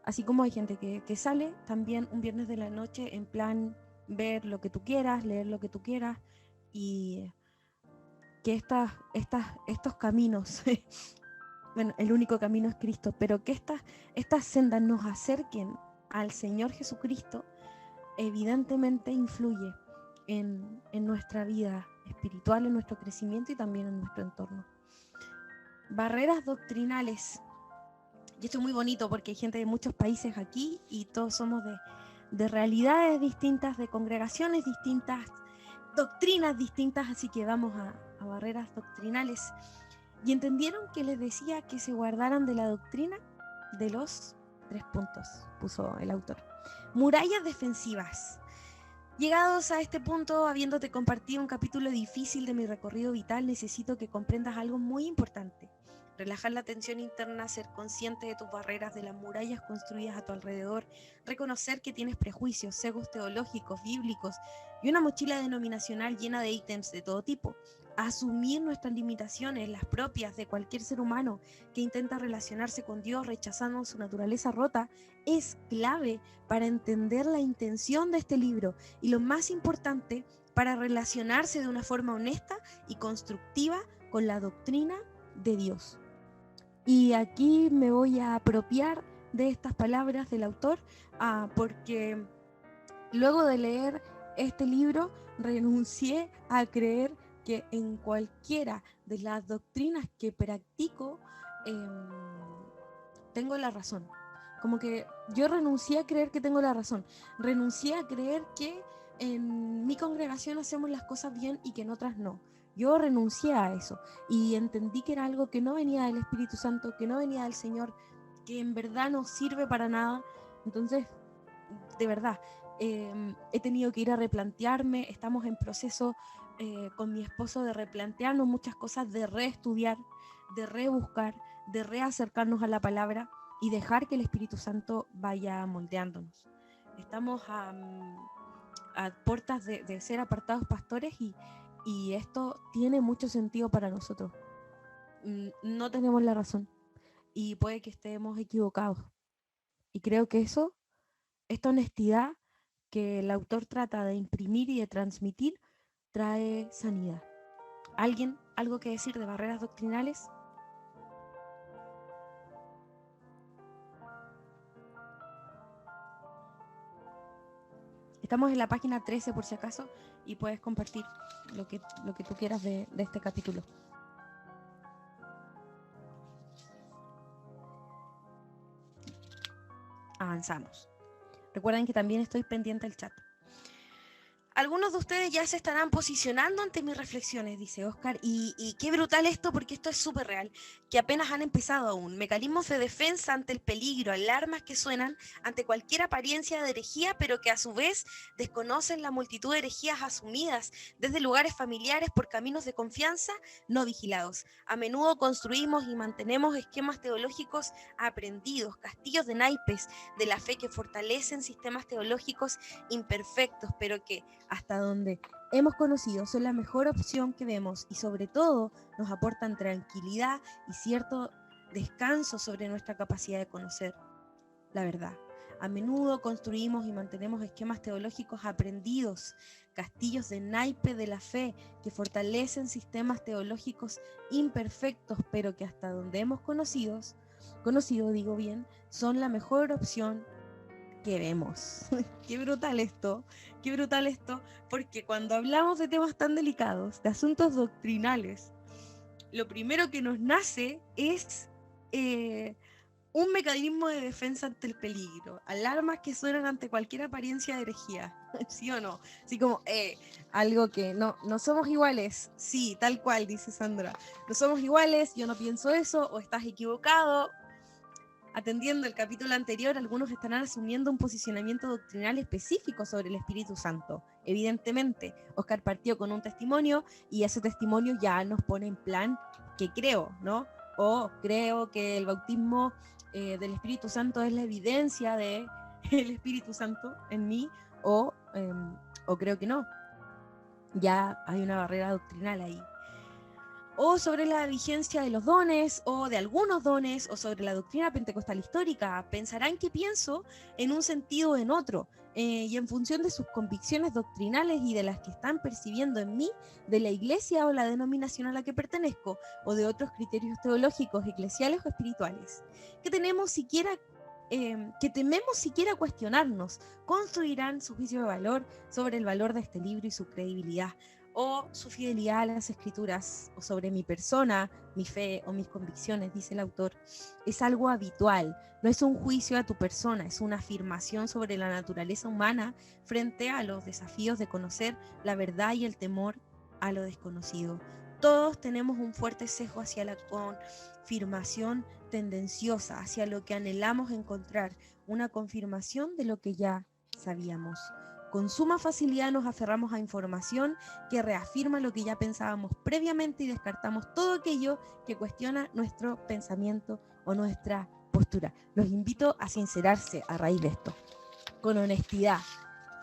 Así como hay gente que sale también un viernes de la noche en plan ver lo que tú quieras, leer lo que tú quieras y que estos caminos, bueno, el único camino es Cristo, pero que estas sendas nos acerquen al Señor Jesucristo, evidentemente influye en nuestra vida espiritual, en nuestro crecimiento y también en nuestro entorno. Barreras doctrinales. Y esto es muy bonito porque hay gente de muchos países aquí y todos somos de realidades distintas, de congregaciones distintas, doctrinas distintas, así que vamos a barreras doctrinales. Y entendieron que les decía que se guardaran de la doctrina de los 3 puntos, puso el autor. Murallas defensivas. Llegados a este punto, habiéndote compartido un capítulo difícil de mi recorrido vital, necesito que comprendas algo muy importante. Relajar la tensión interna, ser consciente de tus barreras, de las murallas construidas a tu alrededor, reconocer que tienes prejuicios, sesgos teológicos, bíblicos y una mochila denominacional llena de ítems de todo tipo. Asumir nuestras limitaciones, las propias de cualquier ser humano que intenta relacionarse con Dios rechazando su naturaleza rota, es clave para entender la intención de este libro y lo más importante, para relacionarse de una forma honesta y constructiva con la doctrina de Dios. Y aquí me voy a apropiar de estas palabras del autor, porque luego de leer este libro, renuncié a creer que en cualquiera de las doctrinas que practico tengo la razón. Como que yo renuncié a creer que tengo la razón. Renuncié a creer que en mi congregación hacemos las cosas bien y que en otras no. Yo renuncié a eso y entendí que era algo que no venía del Espíritu Santo, que no venía del Señor, que en verdad no sirve para nada. Entonces, de verdad, he tenido que ir a replantearme. Estamos en proceso con mi esposo de replantearnos muchas cosas, de reestudiar, de rebuscar, de reacercarnos a la palabra y dejar que el Espíritu Santo vaya moldeándonos. Estamos a puertas de ser apartados pastores y esto tiene mucho sentido para nosotros. No tenemos la razón y puede que estemos equivocados. Y creo que esta honestidad que el autor trata de imprimir y de transmitir, trae sanidad. ¿Alguien algo que decir de barreras doctrinales? Estamos en la página 13 por si acaso y puedes compartir lo que tú quieras de este capítulo. Avanzamos. Recuerden que también estoy pendiente del chat. Algunos de ustedes ya se estarán posicionando ante mis reflexiones, dice Oscar, y qué brutal esto, porque esto es súper real, que apenas han empezado aún. Mecanismos de defensa ante el peligro, alarmas que suenan ante cualquier apariencia de herejía, pero que a su vez desconocen la multitud de herejías asumidas desde lugares familiares por caminos de confianza no vigilados. A menudo construimos y mantenemos esquemas teológicos aprendidos, castillos de naipes de la fe que fortalecen sistemas teológicos imperfectos, pero que hasta donde hemos conocido son la mejor opción que vemos y sobre todo nos aportan tranquilidad y cierto descanso sobre nuestra capacidad de conocer la verdad. A menudo construimos y mantenemos esquemas teológicos aprendidos, castillos de naipe de la fe que fortalecen sistemas teológicos imperfectos, pero que hasta donde hemos conocido, son la mejor opción que vemos. Qué brutal esto, porque cuando hablamos de temas tan delicados, de asuntos doctrinales, lo primero que nos nace es un mecanismo de defensa ante el peligro, alarmas que suenan ante cualquier apariencia de herejía, ¿sí o no? Así como, algo que no somos iguales, sí, tal cual, dice Sandra, no somos iguales, yo no pienso eso, o estás equivocado. Atendiendo el capítulo anterior, algunos estarán asumiendo un posicionamiento doctrinal específico sobre el Espíritu Santo. Evidentemente, Oscar partió con un testimonio y ese testimonio ya nos pone en plan que creo, ¿no? O creo que el bautismo del Espíritu Santo es la evidencia del Espíritu Santo en mí, o creo que no. Ya hay una barrera doctrinal ahí. O sobre la vigencia de los dones, o de algunos dones, o sobre la doctrina pentecostal histórica. Pensarán que pienso en un sentido o en otro, y en función de sus convicciones doctrinales y de las que están percibiendo en mí, de la iglesia o la denominación a la que pertenezco, o de otros criterios teológicos, eclesiales o espirituales, que tememos siquiera cuestionarnos, construirán su juicio de valor sobre el valor de este libro y su credibilidad, o su fidelidad a las escrituras, o sobre mi persona, mi fe o mis convicciones, dice el autor. Es algo habitual, no es un juicio a tu persona, es una afirmación sobre la naturaleza humana frente a los desafíos de conocer la verdad y el temor a lo desconocido. Todos tenemos un fuerte sesgo hacia la confirmación tendenciosa, hacia lo que anhelamos encontrar, una confirmación de lo que ya sabíamos. Con suma facilidad nos aferramos a información que reafirma lo que ya pensábamos previamente y descartamos todo aquello que cuestiona nuestro pensamiento o nuestra postura. Los invito a sincerarse a raíz de esto, con honestidad.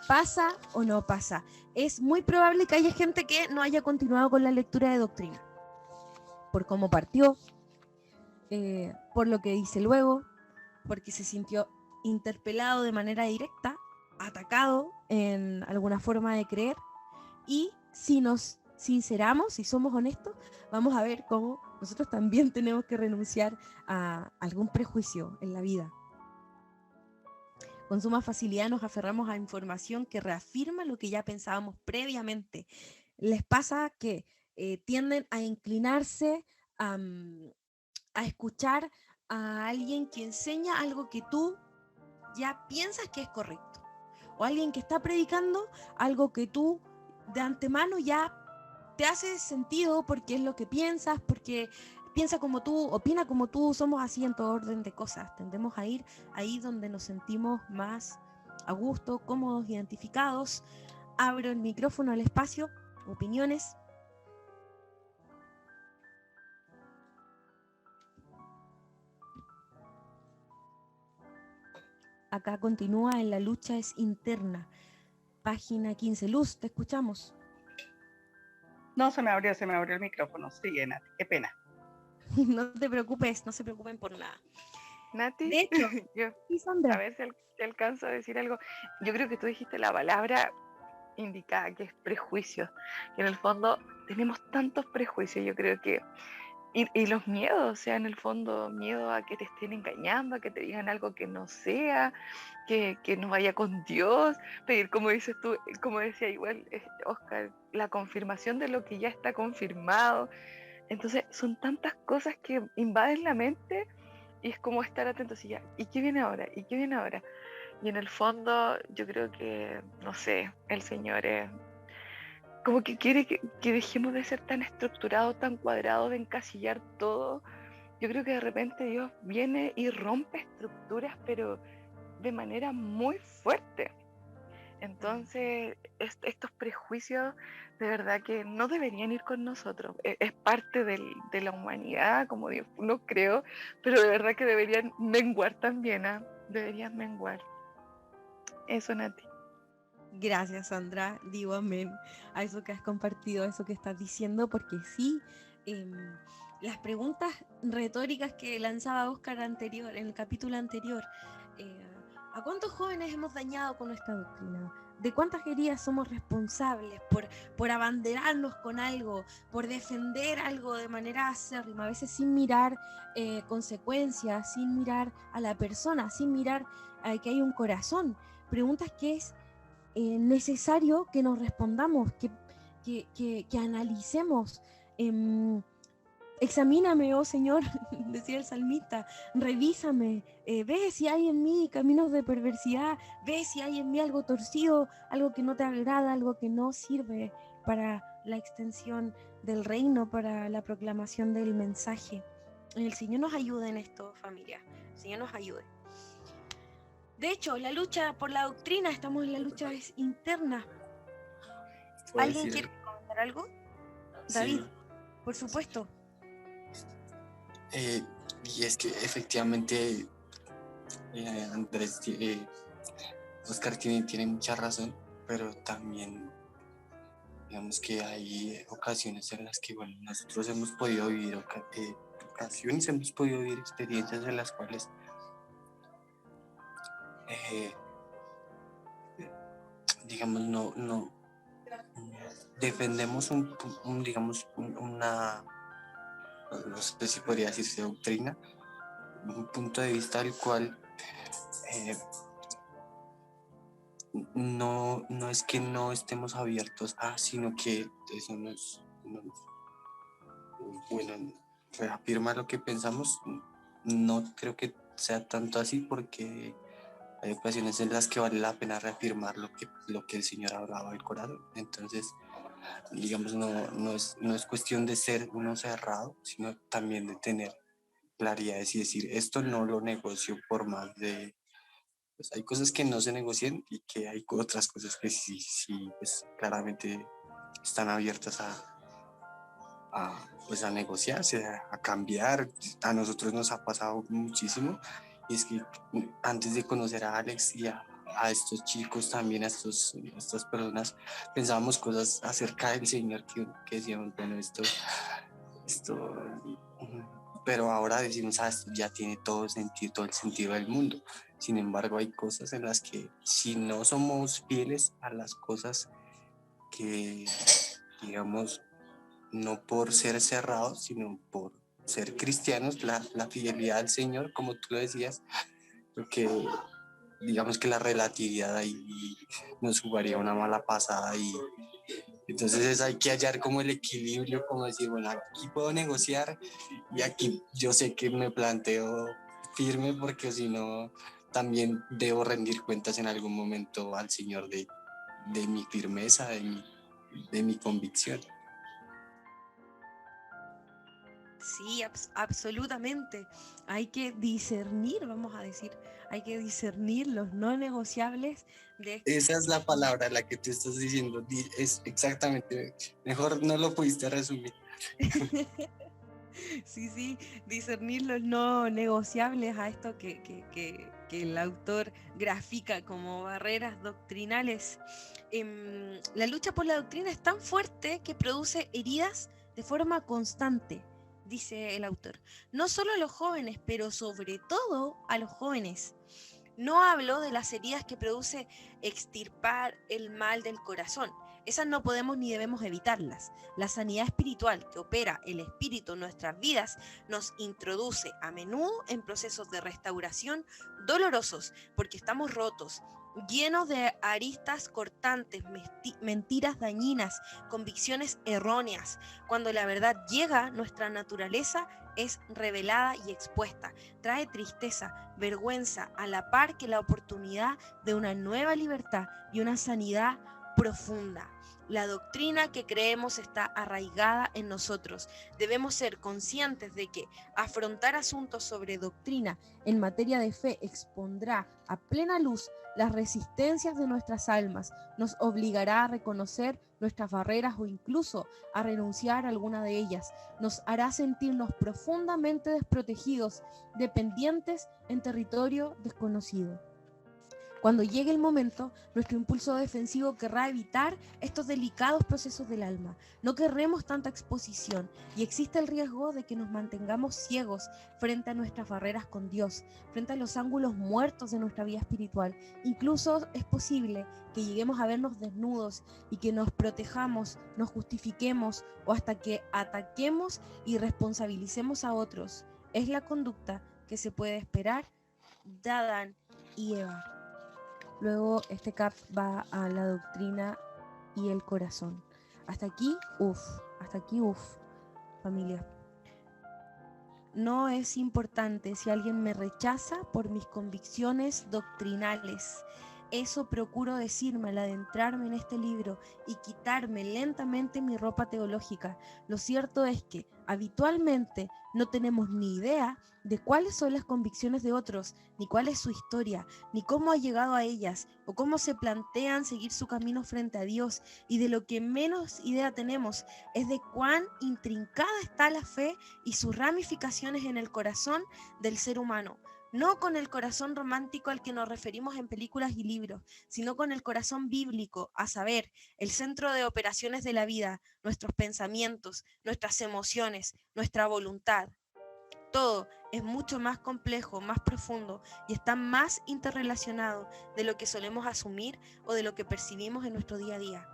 ¿Pasa o no pasa? Es muy probable que haya gente que no haya continuado con la lectura de doctrina, por cómo partió, por lo que dice luego, porque se sintió interpelado de manera directa, atacado en alguna forma de creer, y si nos sinceramos, si somos honestos, vamos a ver cómo nosotros también tenemos que renunciar a algún prejuicio en la vida. Con suma facilidad nos aferramos a información que reafirma lo que ya pensábamos previamente. Les pasa que tienden a inclinarse a escuchar a alguien que enseña algo que tú ya piensas que es correcto, o alguien que está predicando algo que tú de antemano ya te hace sentido porque es lo que piensas, porque piensa como tú, opina como tú. Somos así en todo orden de cosas. Tendemos a ir ahí donde nos sentimos más a gusto, cómodos, identificados. Abro el micrófono al espacio. Opiniones. Acá continúa en La lucha es interna. Página 15. Luz, te escuchamos. No, se me abrió el micrófono. Sigue, Nati, qué pena. No te preocupes, no se preocupen por nada. Nati, De hecho, yo, sí, a Sandra. ver si alcanzo a decir algo. Yo creo que tú dijiste la palabra indicada, que es prejuicio. Que en el fondo tenemos tantos prejuicios, yo creo que... Y los miedos, o sea, en el fondo, miedo a que te estén engañando, a que te digan algo que no sea, que no vaya con Dios, pedir, como dices tú, como decía igual Oscar, la confirmación de lo que ya está confirmado. Entonces, son tantas cosas que invaden la mente y es como estar atentos y ya, ¿y qué viene ahora? ¿Y qué viene ahora? Y en el fondo, yo creo que, no sé, el Señor es como que quiere que dejemos de ser tan estructurados, tan cuadrados, de encasillar todo. Yo creo que de repente Dios viene y rompe estructuras, pero de manera muy fuerte. Entonces, estos prejuicios de verdad que no deberían ir con nosotros. Es parte de la humanidad, como Dios no creo, pero de verdad que deberían menguar también, ¿ah? Deberían menguar. Eso, Nati. Gracias, Sandra. Digo amén a eso que has compartido, a eso que estás diciendo, porque sí, las preguntas retóricas que lanzaba Oscar anterior, en el capítulo anterior, ¿a cuántos jóvenes hemos dañado con nuestra doctrina? ¿De cuántas heridas somos responsables por abanderarnos con algo, por defender algo de manera acérrima, a veces sin mirar consecuencias, sin mirar a la persona, sin mirar que hay un corazón? Preguntas que es necesario que nos respondamos, que analicemos. Examíname, oh Señor, decía el salmista, revísame, ve si hay en mí caminos de perversidad, ve si hay en mí algo torcido, algo que no te agrada, algo que no sirve para la extensión del reino, para la proclamación del mensaje. El Señor nos ayude en esto, familia. El Señor nos ayude. De hecho, la lucha por la doctrina, estamos en la lucha es interna. ¿Alguien quiere comentar algo? David, Sí. por supuesto. Y es que efectivamente Andrés, Oscar tiene mucha razón, pero también digamos que hay ocasiones en las que, bueno, nosotros hemos podido vivir ocasiones, hemos podido vivir experiencias en las cuales digamos, no defendemos digamos, una, no sé si podría decirse doctrina, un punto de vista al cual no es que no estemos abiertos a, sino que eso bueno, reafirma lo que pensamos. No creo que sea tanto así porque hay ocasiones en las que vale la pena reafirmar lo que el Señor ha hablado al corazón. Entonces, digamos, no es cuestión de ser uno cerrado, sino también de tener claridades y decir, esto no lo negocio por más de... Pues hay cosas que no se negocian y que hay otras cosas que sí pues claramente están abiertas pues a negociarse, a cambiar. A nosotros nos ha pasado muchísimo y es que antes de conocer a Alex y a estos chicos también, a estas personas, pensábamos cosas acerca del Señor que decíamos, bueno, esto, pero ahora decimos, esto ya tiene todo el sentido del mundo. Sin embargo, hay cosas en las que si no somos fieles a las cosas que, digamos, no por ser cerrados, sino por ser cristianos, la fidelidad al Señor, como tú lo decías, porque digamos que la relatividad ahí nos jugaría una mala pasada y entonces hay que hallar como el equilibrio, como decir, bueno, aquí puedo negociar y aquí yo sé que me planteo firme porque si no también debo rendir cuentas en algún momento al Señor de mi firmeza, de mi convicción. Sí, absolutamente. Hay que discernir, vamos a decir, hay que discernir los no negociables de este Esa es la palabra la que tú estás diciendo, es exactamente, mejor no lo pudiste resumir. Sí, discernir los no negociables a esto que el autor grafica como barreras doctrinales. La lucha por la doctrina es tan fuerte que produce heridas de forma constante, dice el autor. No solo a los jóvenes, pero sobre todo a los jóvenes. No hablo de las heridas que produce extirpar el mal del corazón. Esas no podemos ni debemos evitarlas. La sanidad espiritual que opera el Espíritu en nuestras vidas nos introduce a menudo en procesos de restauración dolorosos porque estamos rotos, llenos de aristas cortantes, mentiras dañinas, convicciones erróneas. Cuando la verdad llega, nuestra naturaleza es revelada y expuesta. Trae tristeza, vergüenza, a la par que la oportunidad de una nueva libertad y una sanidad profunda. La doctrina que creemos está arraigada en nosotros. Debemos ser conscientes de que afrontar asuntos sobre doctrina en materia de fe expondrá a plena luz las resistencias de nuestras almas, nos obligará a reconocer nuestras barreras o incluso a renunciar a alguna de ellas, nos hará sentirnos profundamente desprotegidos, dependientes en territorio desconocido. Cuando llegue el momento, nuestro impulso defensivo querrá evitar estos delicados procesos del alma. No querremos tanta exposición y existe el riesgo de que nos mantengamos ciegos frente a nuestras barreras con Dios, frente a los ángulos muertos de nuestra vida espiritual. Incluso es posible que lleguemos a vernos desnudos y que nos protejamos, nos justifiquemos o hasta que ataquemos y responsabilicemos a otros. Es la conducta que se puede esperar de Adán y Eva. Luego este cap va a la doctrina y el corazón. Hasta aquí, familia. No es importante si alguien me rechaza por mis convicciones doctrinales. Eso procuro decirme al adentrarme en este libro y quitarme lentamente mi ropa teológica. Lo cierto es que habitualmente no tenemos ni idea de cuáles son las convicciones de otros, ni cuál es su historia, ni cómo ha llegado a ellas, o cómo se plantean seguir su camino frente a Dios, y de lo que menos idea tenemos es de cuán intrincada está la fe y sus ramificaciones en el corazón del ser humano. No con el corazón romántico al que nos referimos en películas y libros, sino con el corazón bíblico, a saber, el centro de operaciones de la vida, nuestros pensamientos, nuestras emociones, nuestra voluntad. Todo es mucho más complejo, más profundo y está más interrelacionado de lo que solemos asumir o de lo que percibimos en nuestro día a día.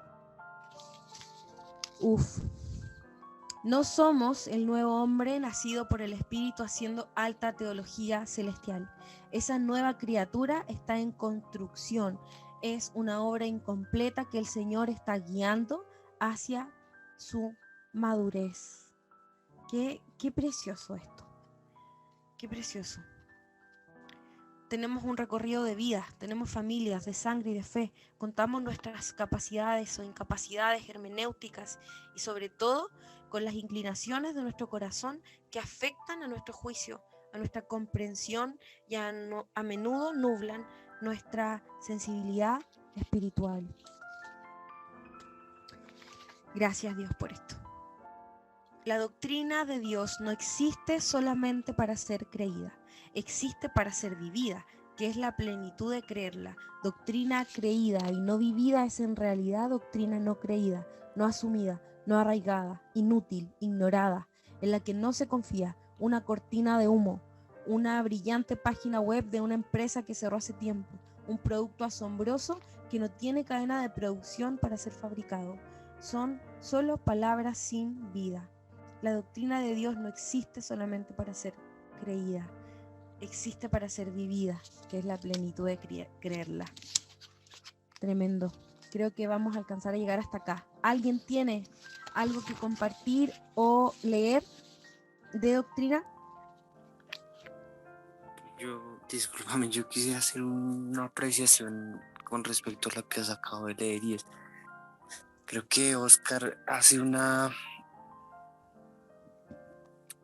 No somos el nuevo hombre nacido por el Espíritu haciendo alta teología celestial. Esa nueva criatura está en construcción. Es una obra incompleta que el Señor está guiando hacia su madurez. Qué precioso esto. Qué precioso. Tenemos un recorrido de vida, tenemos familias de sangre y de fe, contamos nuestras capacidades o incapacidades hermenéuticas y sobre todo con las inclinaciones de nuestro corazón que afectan a nuestro juicio, a nuestra comprensión y a menudo nublan nuestra sensibilidad espiritual. Gracias Dios por esto. La doctrina de Dios no existe solamente para ser creída, existe para ser vivida, que es la plenitud de creerla. Doctrina creída y no vivida es en realidad doctrina no creída, no asumida, no arraigada, inútil, ignorada, en la que no se confía, una cortina de humo, una brillante página web de una empresa que cerró hace tiempo, un producto asombroso que no tiene cadena de producción para ser fabricado. Son solo palabras sin vida. La doctrina de Dios no existe solamente para ser creída. existe para ser vivida, que es la plenitud de creerla. Tremendo. Creo que vamos a alcanzar a llegar hasta acá. ¿Alguien tiene algo que compartir o leer de doctrina? Discúlpame, yo quisiera hacer una apreciación con respecto a lo que has acabado de leer y es, creo que Oscar hace una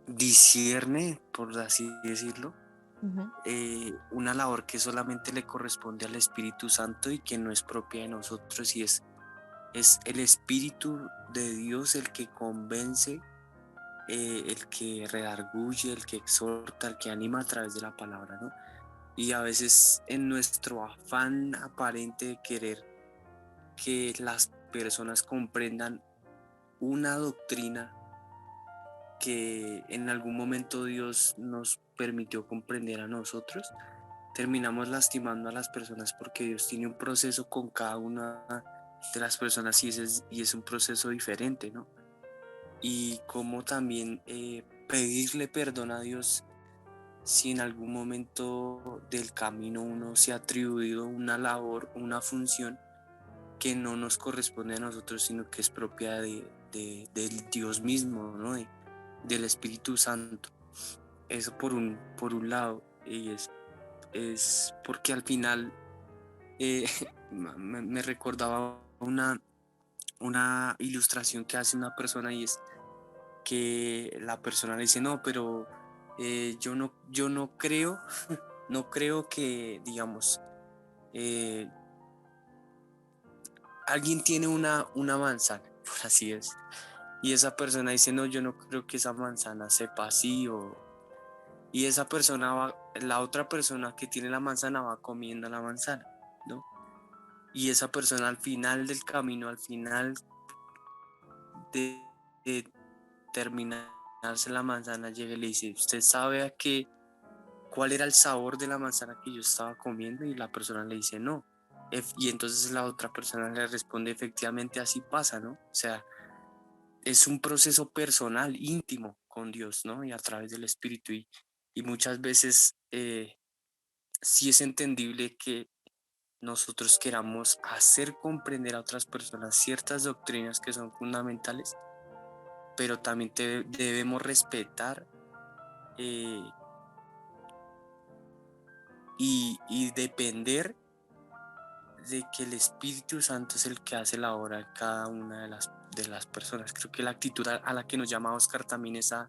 discierne, por así decirlo, Uh-huh. una labor que solamente le corresponde al Espíritu Santo y que no es propia de nosotros, y es el Espíritu de Dios el que convence, el que redarguye, el que exhorta, el que anima a través de la palabra, ¿no? Y a veces en nuestro afán aparente de querer que las personas comprendan una doctrina que en algún momento Dios nos permitió comprender a nosotros, terminamos lastimando a las personas, porque Dios tiene un proceso con cada una de las personas y es un proceso diferente, ¿no? Y como también pedirle perdón a Dios si en algún momento del camino uno se ha atribuido una labor, una función que no nos corresponde a nosotros, sino que es propia del Dios mismo, ¿no? Del Espíritu Santo. Eso por un lado, y es porque al final me recordaba una ilustración que hace una persona, y es que la persona le dice, no, pero yo no creo, no creo que, digamos, alguien tiene una manzana, por así es, y esa persona dice, no, yo no creo que esa manzana sepa así, y esa persona la otra persona que tiene la manzana va comiendo la manzana, ¿no? Y esa persona al final del camino, al final de terminarse la manzana, llega y le dice, ¿usted sabe cuál era el sabor de la manzana que yo estaba comiendo? Y la persona le dice, no. Y entonces la otra persona le responde, efectivamente así pasa, ¿no? O sea, es un proceso personal, íntimo con Dios, ¿no? Y a través del Espíritu. Y muchas veces sí es entendible que nosotros queramos hacer comprender a otras personas ciertas doctrinas que son fundamentales, pero también debemos respetar y depender de que el Espíritu Santo es el que hace la obra en cada una de las personas. Creo que la actitud a la que nos llama Oscar también es a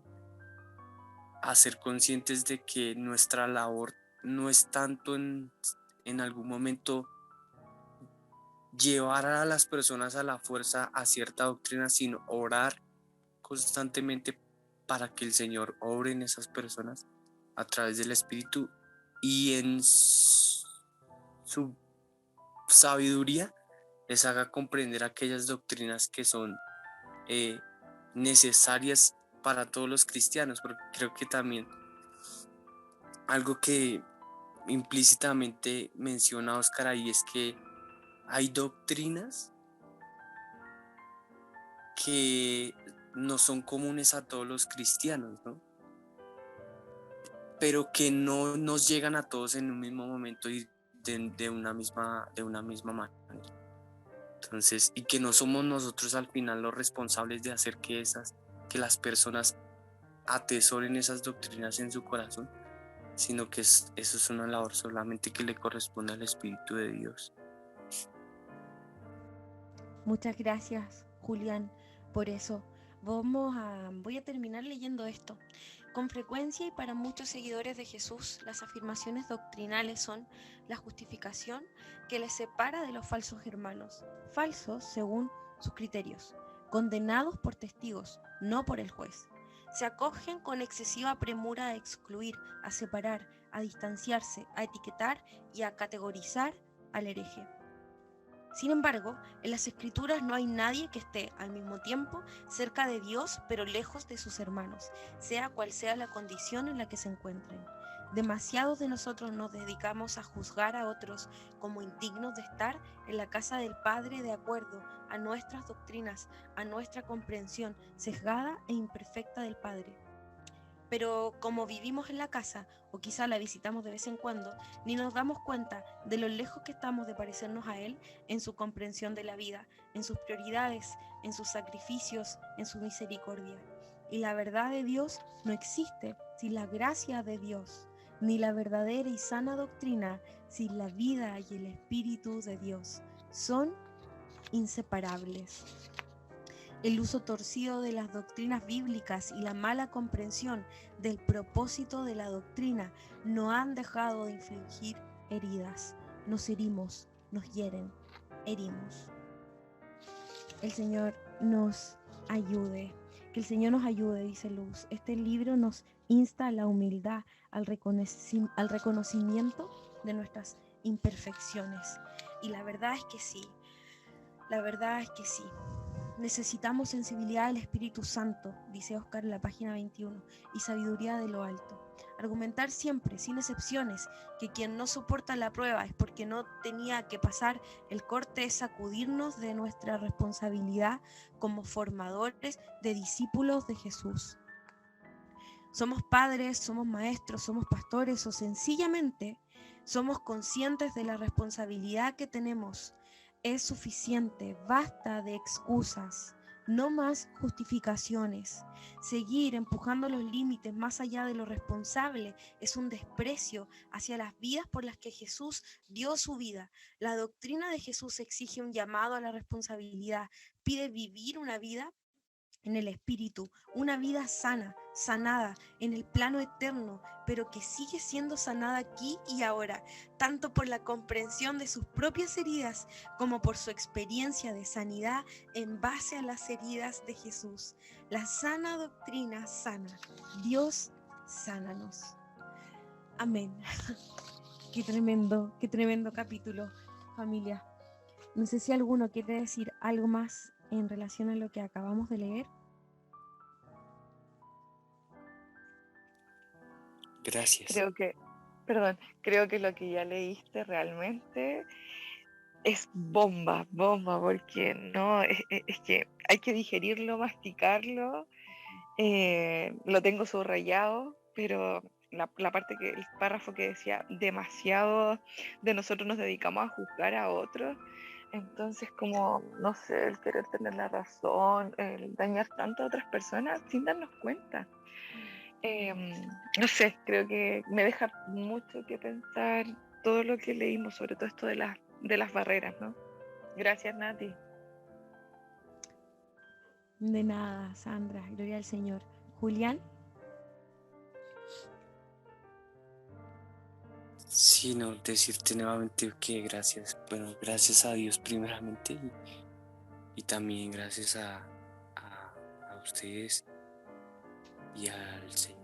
ser conscientes de que nuestra labor no es tanto en algún momento llevar a las personas a la fuerza a cierta doctrina, sino orar constantemente para que el Señor obre en esas personas a través del Espíritu, y en su sabiduría les haga comprender aquellas doctrinas que son necesarias para todos los cristianos, porque creo que también algo que implícitamente menciona Oscar ahí es que hay doctrinas que no son comunes a todos los cristianos, ¿no? Pero que no nos llegan a todos en un mismo momento y de una misma manera. Entonces, y que no somos nosotros al final los responsables de hacer que las personas atesoren esas doctrinas en su corazón, sino que eso es una labor solamente que le corresponde al Espíritu de Dios. Muchas gracias, Julián, por eso. Voy a terminar leyendo esto. Con frecuencia y para muchos seguidores de Jesús, las afirmaciones doctrinales son la justificación que les separa de los falsos hermanos, falsos según sus criterios, condenados por testigos, no por el juez. Se acogen con excesiva premura a excluir, a separar, a distanciarse, a etiquetar y a categorizar al hereje. Sin embargo, en las Escrituras no hay nadie que esté al mismo tiempo cerca de Dios, pero lejos de sus hermanos, sea cual sea la condición en la que se encuentren. Demasiados de nosotros nos dedicamos a juzgar a otros como indignos de estar en la casa del Padre de acuerdo a nuestras doctrinas, a nuestra comprensión sesgada e imperfecta del Padre. pero como vivimos en la casa, o quizá la visitamos de vez en cuando, ni nos damos cuenta de lo lejos que estamos de parecernos a Él en su comprensión de la vida, en sus prioridades, en sus sacrificios, en su misericordia. Y la verdad de Dios no existe sin la gracia de Dios, ni la verdadera y sana doctrina sin la vida y el Espíritu de Dios. Son inseparables. El uso torcido de las doctrinas bíblicas y la mala comprensión del propósito de la doctrina no han dejado de infligir heridas. Nos herimos, nos hieren, herimos. El Señor nos ayude. Que el Señor nos ayude, dice Luz. Este libro nos insta a la humildad, al reconocimiento de nuestras imperfecciones. Y la verdad es que sí. La verdad es que sí. Necesitamos sensibilidad del Espíritu Santo, dice Oscar en la página 21, y sabiduría de lo alto. Argumentar siempre, sin excepciones, que quien no soporta la prueba es porque no tenía que pasar el corte, es sacudirnos de nuestra responsabilidad como formadores de discípulos de Jesús. Somos padres, somos maestros, somos pastores o sencillamente somos conscientes de la responsabilidad que tenemos. Es suficiente, basta de excusas, no más justificaciones. Seguir empujando los límites más allá de lo responsable es un desprecio hacia las vidas por las que Jesús dio su vida. La doctrina de Jesús exige un llamado a la responsabilidad, pide vivir una vida en el espíritu, una vida sana, sanada en el plano eterno, pero que sigue siendo sanada aquí y ahora, tanto por la comprensión de sus propias heridas como por su experiencia de sanidad en base a las heridas de Jesús. La sana doctrina sana. Dios, sánanos. Amén. Qué tremendo capítulo, familia. No sé si alguno quiere decir algo más en relación a lo que acabamos de leer. Gracias. Creo que lo que ya leíste realmente es bomba, porque no, es que hay que digerirlo, masticarlo. Lo tengo subrayado, pero la parte el párrafo que decía demasiado de nosotros nos dedicamos a juzgar a otros, entonces como, no sé, el querer tener la razón, el dañar tanto a otras personas sin darnos cuenta. No sé, creo que me deja mucho que pensar todo lo que leímos, sobre todo esto de las barreras, ¿no? Gracias, Nati. De nada, Sandra, gloria al Señor. Julián. Sí, no, decirte nuevamente que gracias. Bueno, gracias a Dios primeramente y también gracias a ustedes y al Señor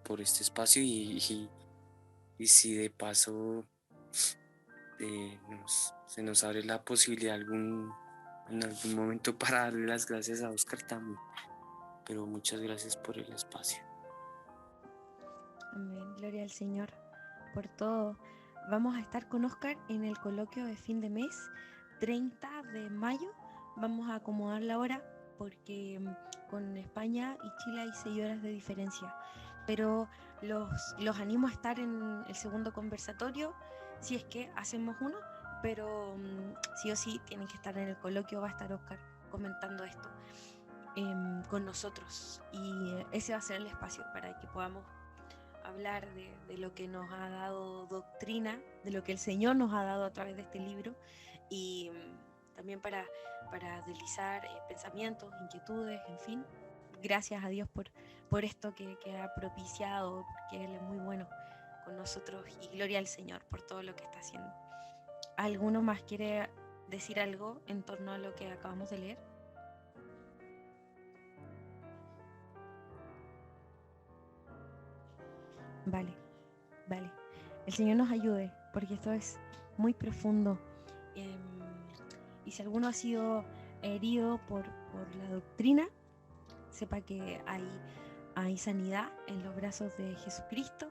por este espacio y si de paso se nos abre la posibilidad en algún momento para darle las gracias a Oscar también. Pero muchas gracias por el espacio. Amén, gloria al Señor por todo. Vamos a estar con Oscar en el coloquio de fin de mes, 30 de mayo. Vamos a acomodar la hora porque con España y Chile hay 6 horas de diferencia. Pero los animo a estar en el segundo conversatorio, si es que hacemos uno, pero sí o sí tienen que estar en el coloquio, va a estar Oscar comentando esto con nosotros. Y ese va a ser el espacio para que podamos hablar de lo que nos ha dado doctrina, de lo que el Señor nos ha dado a través de este libro y también para deslizar pensamientos, inquietudes, en fin. Gracias a Dios por esto que ha propiciado, porque Él es muy bueno con nosotros y gloria al Señor por todo lo que está haciendo. ¿Alguno más quiere decir algo en torno a lo que acabamos de leer? Vale. El Señor nos ayude, porque esto es muy profundo. Y si alguno ha sido herido por la doctrina, sepa que hay sanidad en los brazos de Jesucristo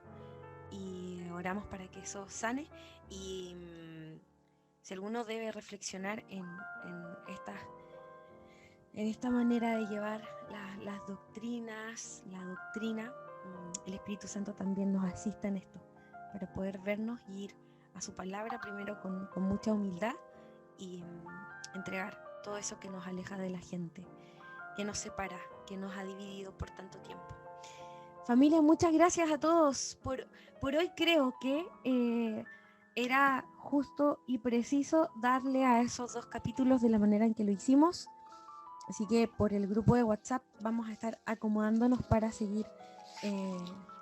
y oramos para que eso sane. Y si alguno debe reflexionar en en esta manera de llevar las doctrinas, la doctrina. El Espíritu Santo también nos asista en esto, para poder vernos y ir a su palabra primero con mucha humildad y entregar todo eso que nos aleja de la gente, que nos separa, que nos ha dividido por tanto tiempo. Familia, muchas gracias a todos. Por hoy creo que era justo y preciso darle a esos 2 capítulos de la manera en que lo hicimos. Así que por el grupo de WhatsApp vamos a estar acomodándonos para seguir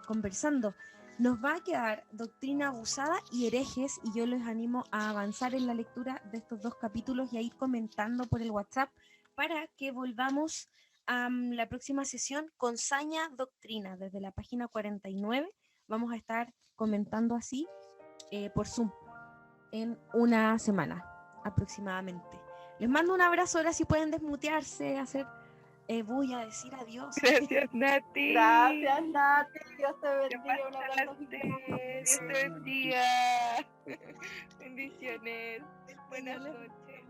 conversando. Nos va a quedar Doctrina Abusada y Herejes, y yo les animo a avanzar en la lectura de estos 2 capítulos y a ir comentando por el WhatsApp para que volvamos a la próxima sesión con Saña Doctrina. Desde la página 49 vamos a estar comentando así por Zoom en una semana aproximadamente. Les mando un abrazo. Ahora sí pueden desmutearse, hacer voy a decir adiós. Gracias, Nati. Gracias, Nati. Dios te Que bendiga. Un abrazo pasaste. gigante. Dios te bendiga. Bendiciones. Buenas noches.